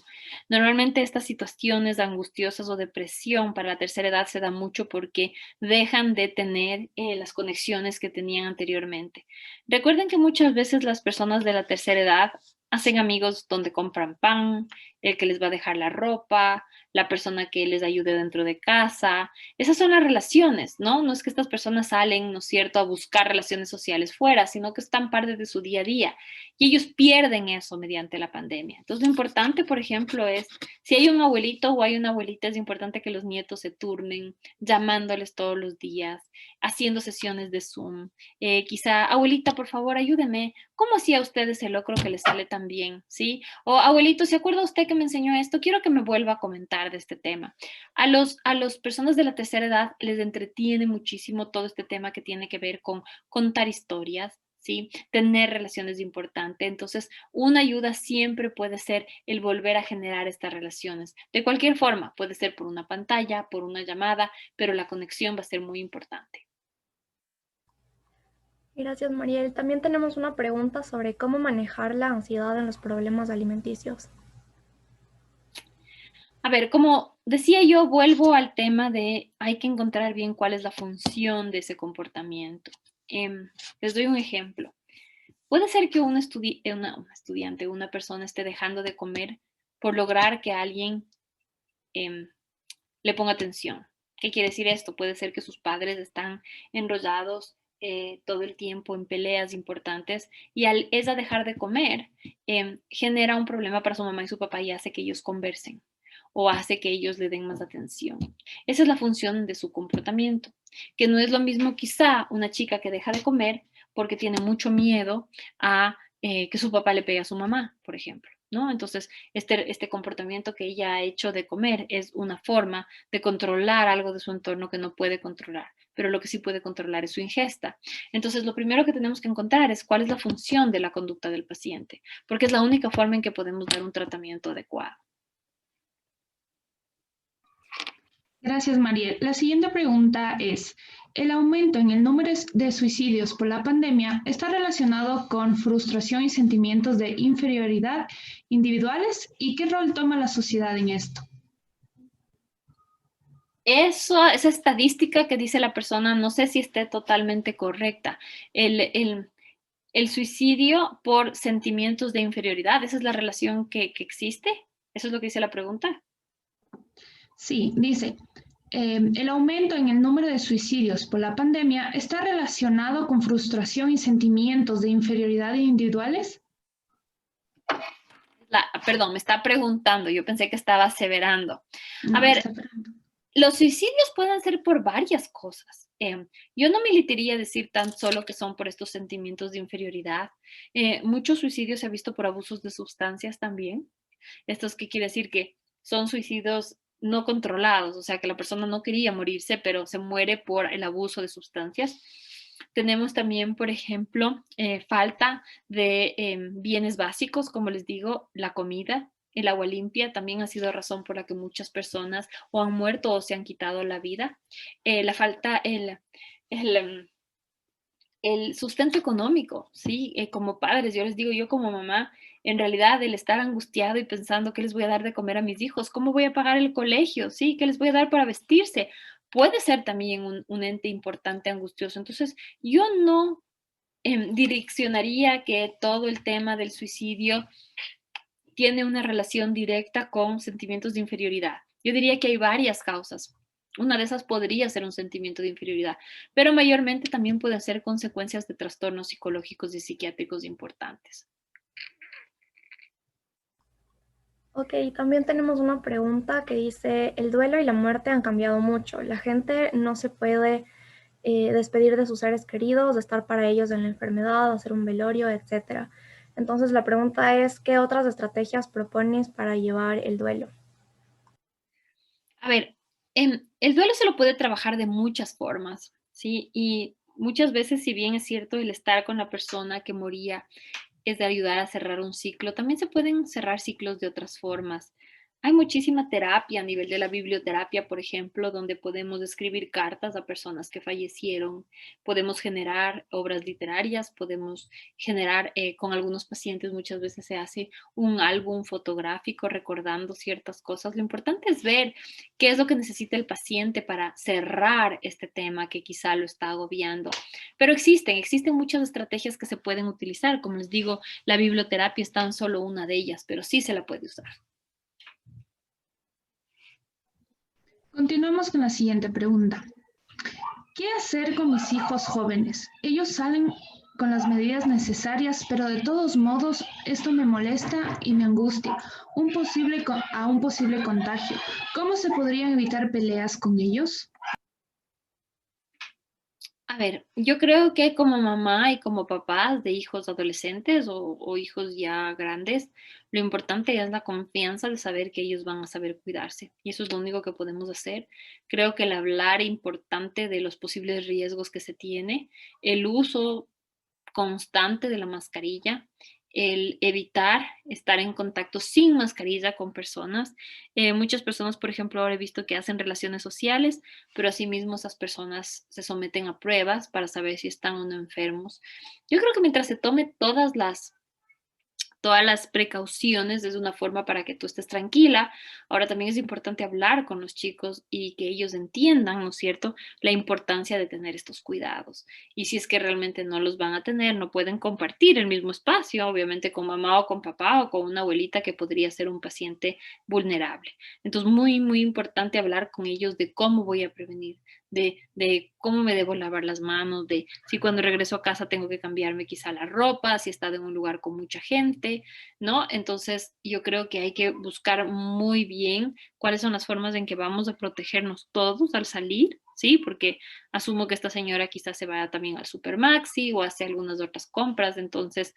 Normalmente estas situaciones angustiosas o depresión para la tercera edad se da mucho porque dejan de tener las conexiones que tenían anteriormente. Recuerden que muchas veces las personas de la tercera edad hacen amigos donde compran pan, el que les va a dejar la ropa, la persona que les ayude dentro de casa. Esas son las relaciones, ¿no? No es que estas personas salen, ¿no es cierto?, a buscar relaciones sociales fuera, sino que están parte de su día a día. Y ellos pierden eso mediante la pandemia. Entonces, lo importante, por ejemplo, es, si hay un abuelito o hay una abuelita, es importante que los nietos se turnen, llamándoles todos los días, haciendo sesiones de Zoom. Quizá, abuelita, por favor, ayúdeme. ¿Cómo hacía usted ese locro que le sale tan bien? ¿Sí? O, abuelito, ¿se acuerda usted que me enseñó esto? Quiero que me vuelva a comentar de este tema. A las personas de la tercera edad les entretiene muchísimo todo este tema que tiene que ver con contar historias, ¿sí? Tener relaciones importantes. Entonces, una ayuda siempre puede ser el volver a generar estas relaciones. De cualquier forma, puede ser por una pantalla, por una llamada, pero la conexión va a ser muy importante. Gracias, Mariel. También tenemos una pregunta sobre cómo manejar la ansiedad en los problemas alimenticios. A ver, como decía yo, vuelvo al tema de hay que encontrar bien cuál es la función de ese comportamiento. Les doy un ejemplo. Puede ser que una estudiante, una persona esté dejando de comer por lograr que alguien le ponga atención. ¿Qué quiere decir esto? Puede ser que sus padres están enrollados todo el tiempo en peleas importantes y al ella dejar de comer genera un problema para su mamá y su papá y hace que ellos conversen o hace que ellos le den más atención. Esa es la función de su comportamiento, que no es lo mismo quizá una chica que deja de comer porque tiene mucho miedo a que su papá le pegue a su mamá, por ejemplo, ¿no? Entonces, este comportamiento que ella ha hecho de comer es una forma de controlar algo de su entorno que no puede controlar, pero lo que sí puede controlar es su ingesta. Entonces, lo primero que tenemos que encontrar es cuál es la función de la conducta del paciente, porque es la única forma en que podemos dar un tratamiento adecuado. Gracias, Mariel. La siguiente pregunta es, ¿el aumento en el número de suicidios por la pandemia está relacionado con frustración y sentimientos de inferioridad individuales? ¿Y qué rol toma la sociedad en esto? Esa estadística que dice la persona, no sé si esté totalmente correcta. El suicidio por sentimientos de inferioridad, ¿esa es la relación que existe? ¿Eso es lo que dice la pregunta? Sí, dice, el aumento en el número de suicidios por la pandemia está relacionado con frustración y sentimientos de inferioridad individuales. Perdón, me está preguntando, yo pensé que estaba aseverando. No, A ver, los suicidios pueden ser por varias cosas. Yo no me limitaría a decir tan solo que son por estos sentimientos de inferioridad. Muchos suicidios se ha visto por abusos de sustancias también. ¿Estos qué quiere decir? Que son suicidios no controlados, o sea, que la persona no quería morirse, pero se muere por el abuso de sustancias. Tenemos también, por ejemplo, falta de bienes básicos, como les digo, la comida. El agua limpia también ha sido razón por la que muchas personas o han muerto o se han quitado la vida. La falta, el, em, el sustento económico, ¿sí? Como padres, yo les digo, yo como mamá, en realidad el estar angustiado y pensando qué les voy a dar de comer a mis hijos, cómo voy a pagar el colegio, ¿sí? ¿Qué les voy a dar para vestirse? Puede ser también un ente importante angustioso. Entonces, yo no direccionaría que todo el tema del suicidio tiene una relación directa con sentimientos de inferioridad. Yo diría que hay varias causas. Una de esas podría ser un sentimiento de inferioridad, pero mayormente también pueden ser consecuencias de trastornos psicológicos y psiquiátricos importantes. Ok, también tenemos una pregunta que dice, el duelo y la muerte han cambiado mucho. La gente no se puede despedir de sus seres queridos, de estar para ellos en la enfermedad, hacer un velorio, etc. Entonces la pregunta es, ¿qué otras estrategias propones para llevar el duelo? A ver, el duelo se lo puede trabajar de muchas formas, ¿sí? Y muchas veces, si bien es cierto, el estar con la persona que moría es de ayudar a cerrar un ciclo, también se pueden cerrar ciclos de otras formas. Hay muchísima terapia a nivel de la biblioterapia, por ejemplo, donde podemos escribir cartas a personas que fallecieron, podemos generar obras literarias, podemos generar, con algunos pacientes muchas veces se hace un álbum fotográfico recordando ciertas cosas. Lo importante es ver qué es lo que necesita el paciente para cerrar este tema que quizá lo está agobiando. Pero existen muchas estrategias que se pueden utilizar. Como les digo, la biblioterapia es tan solo una de ellas, pero sí se la puede usar. Continuamos con la siguiente pregunta. ¿Qué hacer con mis hijos jóvenes? Ellos salen con las medidas necesarias, pero de todos modos esto me molesta y me angustia a un posible contagio. ¿Cómo se podrían evitar peleas con ellos? A ver, yo creo que como mamá y como papás de hijos adolescentes o hijos ya grandes, lo importante es la confianza de saber que ellos van a saber cuidarse. Y eso es lo único que podemos hacer. Creo que el hablar importante de los posibles riesgos que se tiene, el uso constante de la mascarilla, el evitar estar en contacto sin mascarilla con personas. Muchas personas, por ejemplo, ahora he visto que hacen relaciones sociales, pero asimismo esas personas se someten a pruebas para saber si están o no enfermos. Yo creo que mientras se tome todas las precauciones es una forma para que tú estés tranquila. Ahora también es importante hablar con los chicos y que ellos entiendan, ¿no es cierto?, la importancia de tener estos cuidados. Y si es que realmente no los van a tener, no pueden compartir el mismo espacio, obviamente con mamá o con papá o con una abuelita que podría ser un paciente vulnerable. Entonces, muy importante hablar con ellos de cómo voy a prevenir, de cómo me debo lavar las manos, de si cuando regreso a casa tengo que cambiarme quizá la ropa, si he estado en un lugar con mucha gente, ¿no? Entonces yo creo que hay que buscar muy bien cuáles son las formas en que vamos a protegernos todos al salir, ¿sí? Porque asumo que esta señora quizás se vaya también al Supermaxi o hace algunas otras compras, entonces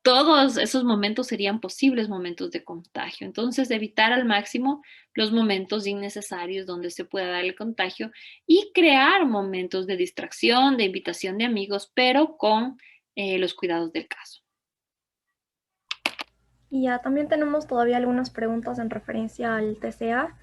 todos esos momentos serían posibles momentos de contagio. Entonces, evitar al máximo los momentos innecesarios donde se pueda dar el contagio y crear momentos de distracción, de invitación de amigos, pero con los cuidados del caso. Y ya también tenemos todavía algunas preguntas en referencia al TCA.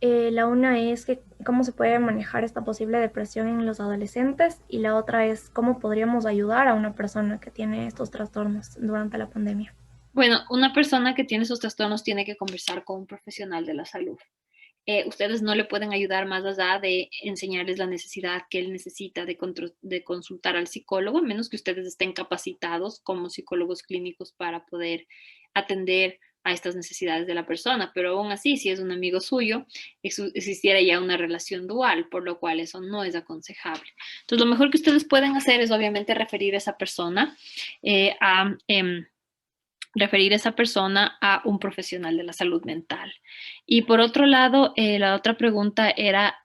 La una es que cómo se puede manejar esta posible depresión en los adolescentes y la otra es cómo podríamos ayudar a una persona que tiene estos trastornos durante la pandemia. Bueno, una persona que tiene esos trastornos tiene que conversar con un profesional de la salud. Ustedes no le pueden ayudar más allá de enseñarles la necesidad que él necesita de consultar al psicólogo, a menos que ustedes estén capacitados como psicólogos clínicos para poder atender a estas necesidades de la persona. Pero aún así, si es un amigo suyo, existiera ya una relación dual, por lo cual eso no es aconsejable. Entonces, lo mejor que ustedes pueden hacer es obviamente referir a esa persona referir a esa persona a un profesional de la salud mental. Y por otro lado, la otra pregunta era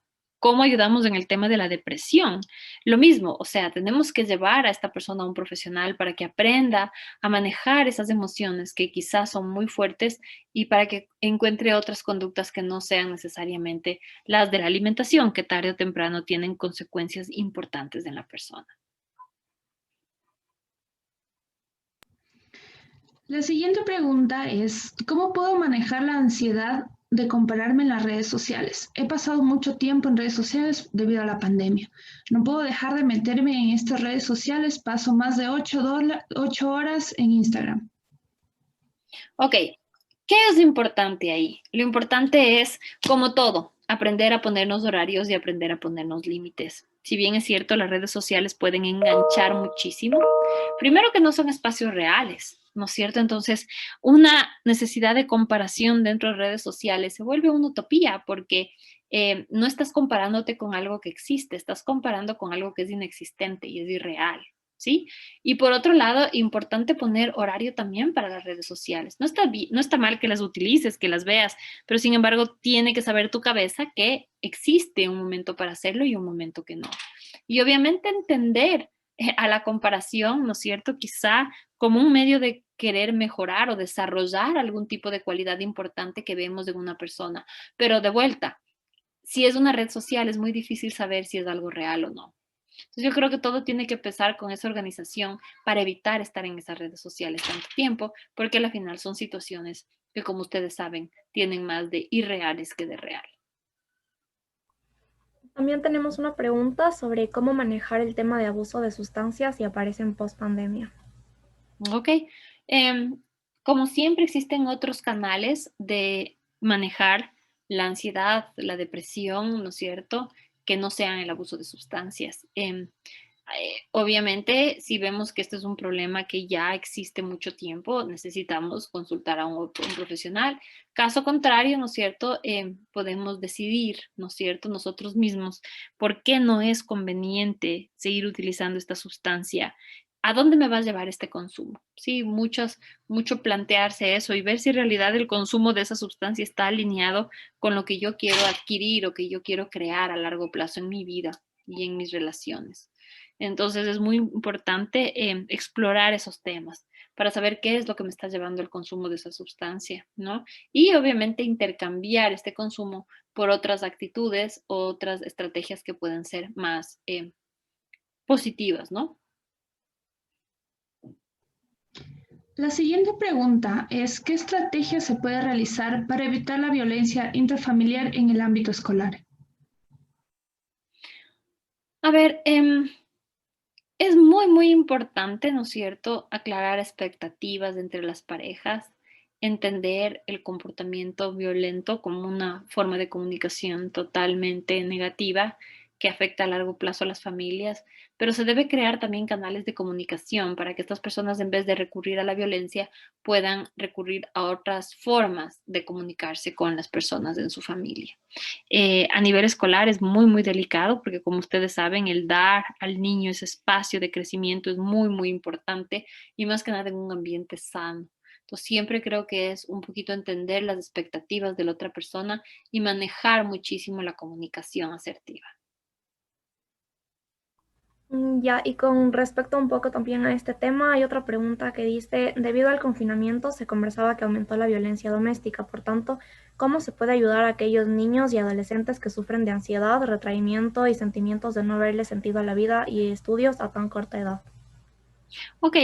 ¿Cómo ayudamos en el tema de la depresión? Lo mismo, o sea, tenemos que llevar a esta persona a un profesional para que aprenda a manejar esas emociones que quizás son muy fuertes y para que encuentre otras conductas que no sean necesariamente las de la alimentación, que tarde o temprano tienen consecuencias importantes en la persona. La siguiente pregunta es, ¿cómo puedo manejar la ansiedad de compararme en las redes sociales? He pasado mucho tiempo en redes sociales debido a la pandemia. No puedo dejar de meterme en estas redes sociales. Paso más de 8 horas en Instagram. Ok, ¿qué es lo importante ahí? Lo importante es, como todo, aprender a ponernos horarios y aprender a ponernos límites. Si bien es cierto, las redes sociales pueden enganchar muchísimo, primero que no son espacios reales, ¿no es cierto? Entonces, una necesidad de comparación dentro de redes sociales se vuelve una utopía porque no estás comparándote con algo que existe, estás comparando con algo que es inexistente y es irreal. ¿Sí? Y por otro lado, importante poner horario también para las redes sociales. No está mal que las utilices, que las veas, pero sin embargo, tiene que saber tu cabeza que existe un momento para hacerlo y un momento que no. Y obviamente entender a la comparación, ¿no es cierto? Quizá como un medio de querer mejorar o desarrollar algún tipo de cualidad importante que vemos en una persona. Pero de vuelta, si es una red social, es muy difícil saber si es algo real o no. Entonces yo creo que todo tiene que empezar con esa organización para evitar estar en esas redes sociales tanto tiempo, porque al final son situaciones que, como ustedes saben, tienen más de irreales que de real. También tenemos una pregunta sobre cómo manejar el tema de abuso de sustancias y aparece en post pandemia. Ok. Como siempre existen otros canales de manejar la ansiedad, la depresión, ¿no es cierto? Que no sean el abuso de sustancias. Obviamente, si vemos que este es un problema que ya existe mucho tiempo, necesitamos consultar a un profesional. Caso contrario, ¿no es cierto? Podemos decidir, ¿no es cierto? Nosotros mismos, ¿por qué no es conveniente seguir utilizando esta sustancia? ¿A dónde me va a llevar este consumo? Sí, mucho plantearse eso y ver si en realidad el consumo de esa sustancia está alineado con lo que yo quiero adquirir o que yo quiero crear a largo plazo en mi vida y en mis relaciones. Entonces es muy importante explorar esos temas para saber qué es lo que me está llevando al consumo de esa sustancia, ¿no? Y obviamente intercambiar este consumo por otras actitudes, otras estrategias que puedan ser más positivas, ¿no? La siguiente pregunta es, ¿qué estrategia se puede realizar para evitar la violencia intrafamiliar en el ámbito escolar? A ver, es muy importante, ¿no es cierto?, aclarar expectativas entre las parejas, entender el comportamiento violento como una forma de comunicación totalmente negativa que afecta a largo plazo a las familias, pero se debe crear también canales de comunicación para que estas personas, en vez de recurrir a la violencia, puedan recurrir a otras formas de comunicarse con las personas en su familia. A nivel escolar es muy delicado porque, como ustedes saben, el dar al niño ese espacio de crecimiento es muy importante y más que nada en un ambiente sano. Entonces, siempre creo que es un poquito entender las expectativas de la otra persona y manejar muchísimo la comunicación asertiva. Ya, y con respecto un poco también a este tema, hay otra pregunta que dice, debido al confinamiento se conversaba que aumentó la violencia doméstica, por tanto, ¿cómo se puede ayudar a aquellos niños y adolescentes que sufren de ansiedad, retraimiento y sentimientos de no haberle sentido a la vida y estudios a tan corta edad? Ok,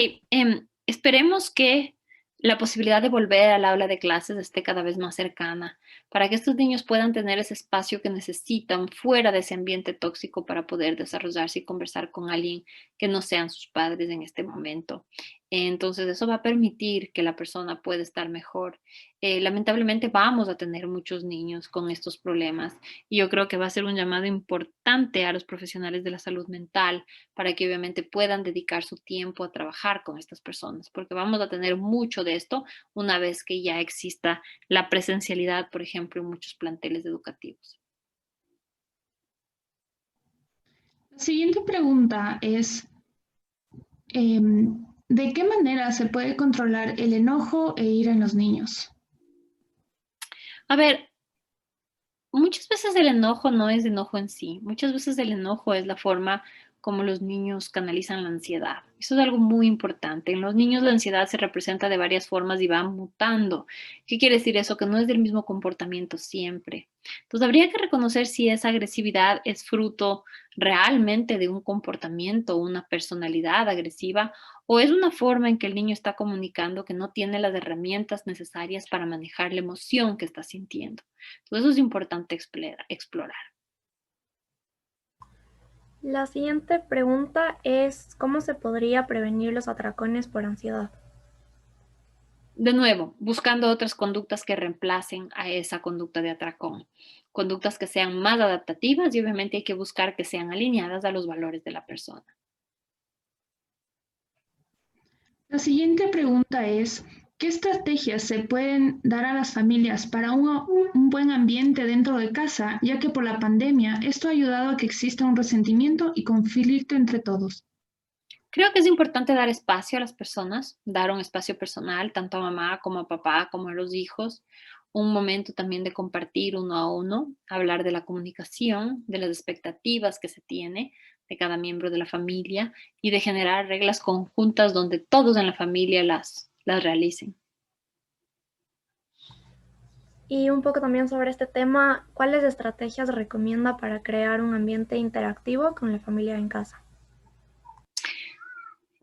esperemos que la posibilidad de volver al aula de clases esté cada vez más cercana, para que estos niños puedan tener ese espacio que necesitan fuera de ese ambiente tóxico para poder desarrollarse y conversar con alguien que no sean sus padres en este momento. Entonces, eso va a permitir que la persona pueda estar mejor. Lamentablemente vamos a tener muchos niños con estos problemas y yo creo que va a ser un llamado importante a los profesionales de la salud mental para que obviamente puedan dedicar su tiempo a trabajar con estas personas, porque vamos a tener mucho de esto una vez que ya exista la presencialidad, por ejemplo, en muchos planteles educativos. La siguiente pregunta es, ¿de qué manera se puede controlar el enojo e ira en los niños? A ver, muchas veces el enojo no es enojo en sí, muchas veces el enojo es la forma como los niños canalizan la ansiedad. Eso es algo muy importante. En los niños la ansiedad se representa de varias formas y va mutando. ¿Qué quiere decir eso? Que no es del mismo comportamiento siempre. Entonces habría que reconocer si esa agresividad es fruto realmente de un comportamiento, una personalidad agresiva, o es una forma en que el niño está comunicando que no tiene las herramientas necesarias para manejar la emoción que está sintiendo. Entonces eso es importante explorar. La siguiente pregunta es, ¿cómo se podría prevenir los atracones por ansiedad? De nuevo, buscando otras conductas que reemplacen a esa conducta de atracón. Conductas que sean más adaptativas y obviamente hay que buscar que sean alineadas a los valores de la persona. La siguiente pregunta es, ¿qué estrategias se pueden dar a las familias para un buen ambiente dentro de casa, ya que por la pandemia esto ha ayudado a que exista un resentimiento y conflicto entre todos? Creo que es importante dar espacio a las personas, dar un espacio personal, tanto a mamá como a papá, como a los hijos, un momento también de compartir uno a uno, hablar de la comunicación, de las expectativas que se tiene de cada miembro de la familia y de generar reglas conjuntas donde todos en la familia las realicen. Y un poco también sobre este tema, ¿cuáles estrategias recomienda para crear un ambiente interactivo con la familia en casa?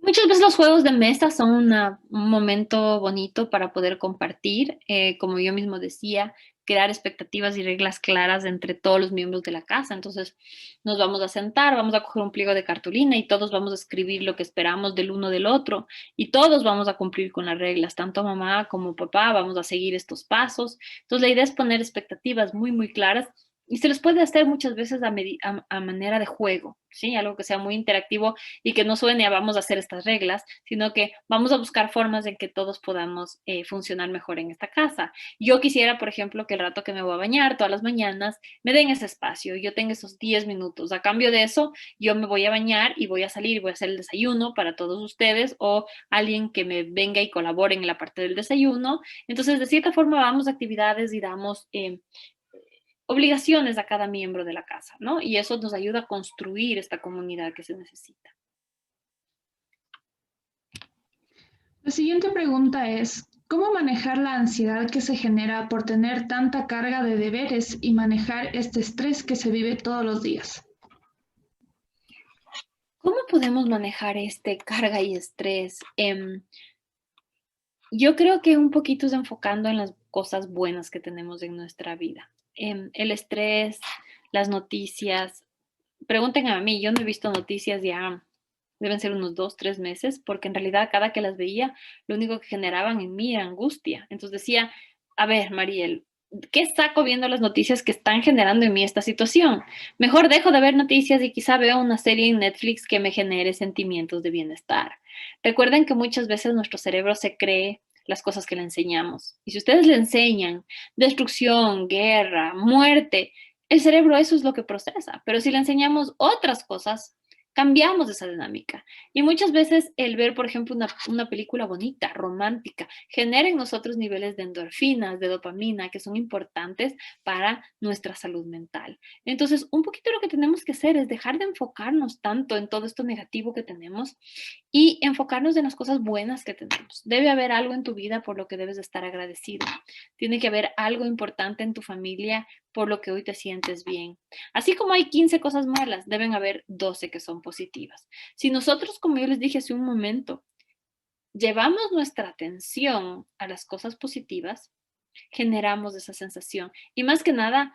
Muchas veces los juegos de mesa son un momento bonito para poder compartir, como yo mismo decía, crear expectativas y reglas claras entre todos los miembros de la casa. Entonces nos vamos a sentar, vamos a coger un pliego de cartulina y todos vamos a escribir lo que esperamos del uno del otro y todos vamos a cumplir con las reglas, tanto mamá como papá, vamos a seguir estos pasos. Entonces la idea es poner expectativas muy, muy claras y se les puede hacer muchas veces a manera de juego, ¿sí? Algo que sea muy interactivo y que no suene a vamos a hacer estas reglas, sino que vamos a buscar formas en que todos podamos funcionar mejor en esta casa. Yo quisiera, por ejemplo, que el rato que me voy a bañar todas las mañanas me den ese espacio, yo tengo esos 10 minutos. A cambio de eso, yo me voy a bañar y voy a salir y voy a hacer el desayuno para todos ustedes o alguien que me venga y colabore en la parte del desayuno. Entonces, de cierta forma, vamos a actividades y damos obligaciones a cada miembro de la casa, ¿no? Y eso nos ayuda a construir esta comunidad que se necesita. La siguiente pregunta es, ¿cómo manejar la ansiedad que se genera por tener tanta carga de deberes y manejar este estrés que se vive todos los días? ¿Cómo podemos manejar este carga y estrés? Yo creo que un poquito es enfocando en las cosas buenas que tenemos en nuestra vida. El estrés, las noticias. Pregunten a mí, yo no he visto noticias ya, deben ser unos 2, 3 meses, porque en realidad cada que las veía, lo único que generaban en mí era angustia. Entonces decía, a ver, Mariel, ¿qué saco viendo las noticias que están generando en mí esta situación? Mejor dejo de ver noticias y quizá veo una serie en Netflix que me genere sentimientos de bienestar. Recuerden que muchas veces nuestro cerebro se cree las cosas que le enseñamos. Y si ustedes le enseñan destrucción, guerra, muerte, el cerebro eso es lo que procesa. Pero si le enseñamos otras cosas, cambiamos esa dinámica. Y muchas veces el ver, por ejemplo, una película bonita, romántica, genera en nosotros niveles de endorfinas, de dopamina, que son importantes para nuestra salud mental. Entonces, un poquito lo que tenemos que hacer es dejar de enfocarnos tanto en todo esto negativo que tenemos y enfocarnos en las cosas buenas que tenemos. Debe haber algo en tu vida por lo que debes de estar agradecido. Tiene que haber algo importante en tu familia por lo que hoy te sientes bien. Así como hay 15 cosas malas, deben haber 12 que son positivas. Si nosotros, como yo les dije hace un momento, llevamos nuestra atención a las cosas positivas, generamos esa sensación y más que nada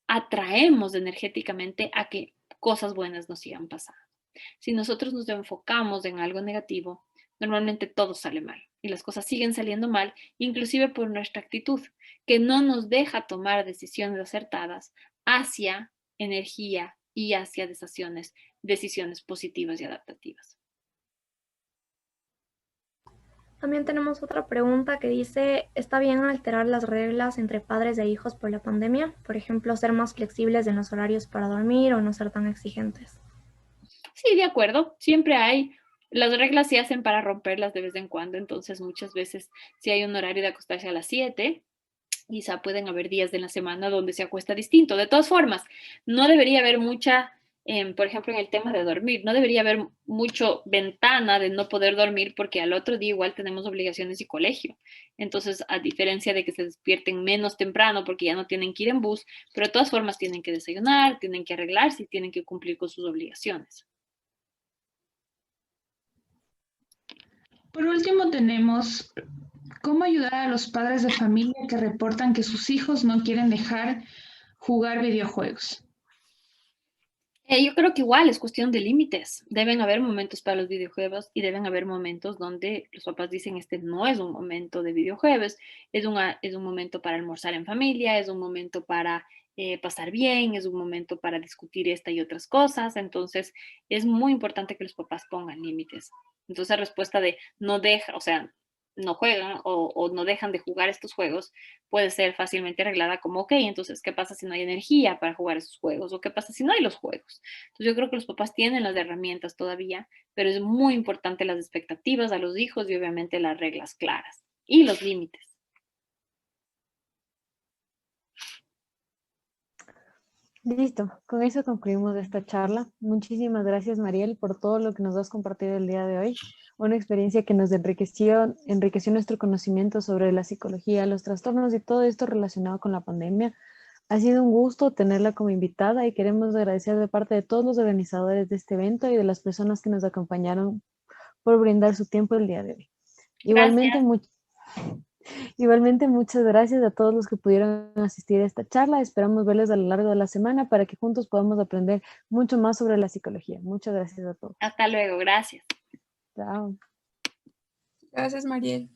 atraemos energéticamente a que cosas buenas nos sigan pasando. Si nosotros nos enfocamos en algo negativo, normalmente todo sale mal y las cosas siguen saliendo mal, inclusive por nuestra actitud, que no nos deja tomar decisiones acertadas hacia energía y hacia decisiones positivas y adaptativas. También tenemos otra pregunta que dice, ¿está bien alterar las reglas entre padres e hijos por la pandemia? Por ejemplo, ser más flexibles en los horarios para dormir o no ser tan exigentes. Sí, de acuerdo, siempre hay. Las reglas se hacen para romperlas de vez en cuando, entonces muchas veces si hay un horario de acostarse a las 7, Quizá pueden haber días de la semana donde se acuesta distinto. De todas formas, no debería haber mucha, por ejemplo, en el tema de dormir, no debería haber mucho ventana de no poder dormir porque al otro día igual tenemos obligaciones y colegio. Entonces, a diferencia de que se despierten menos temprano porque ya no tienen que ir en bus, pero de todas formas tienen que desayunar, tienen que arreglarse y tienen que cumplir con sus obligaciones. Por último, tenemos cómo ayudar a los padres de familia que reportan que sus hijos no quieren dejar jugar videojuegos. Yo creo que igual es cuestión de límites. Deben haber momentos para los videojuegos y deben haber momentos donde los papás dicen, este no es un momento de videojuegos, es un momento para almorzar en familia, es un momento para pasar bien, es un momento para discutir esta y otras cosas. Entonces, es muy importante que los papás pongan límites. Entonces, la respuesta de no deja, o sea, no juegan o no dejan de jugar estos juegos puede ser fácilmente arreglada como, ok, entonces, ¿qué pasa si no hay energía para jugar esos juegos? ¿O qué pasa si no hay los juegos? Entonces, yo creo que los papás tienen las herramientas todavía, pero es muy importante las expectativas a los hijos y obviamente las reglas claras y los límites. Listo, con eso concluimos esta charla. Muchísimas gracias, Mariel, por todo lo que nos has compartido el día de hoy. Una experiencia que nos enriqueció nuestro conocimiento sobre la psicología, los trastornos y todo esto relacionado con la pandemia. Ha sido un gusto tenerla como invitada y queremos agradecer de parte de todos los organizadores de este evento y de las personas que nos acompañaron por brindar su tiempo el día de hoy. Gracias. Igualmente, muchas gracias a todos los que pudieron asistir a esta charla. Esperamos verles a lo largo de la semana para que juntos podamos aprender mucho más sobre la psicología. Muchas gracias a todos. Hasta luego, gracias. Chao. Gracias, Mariel.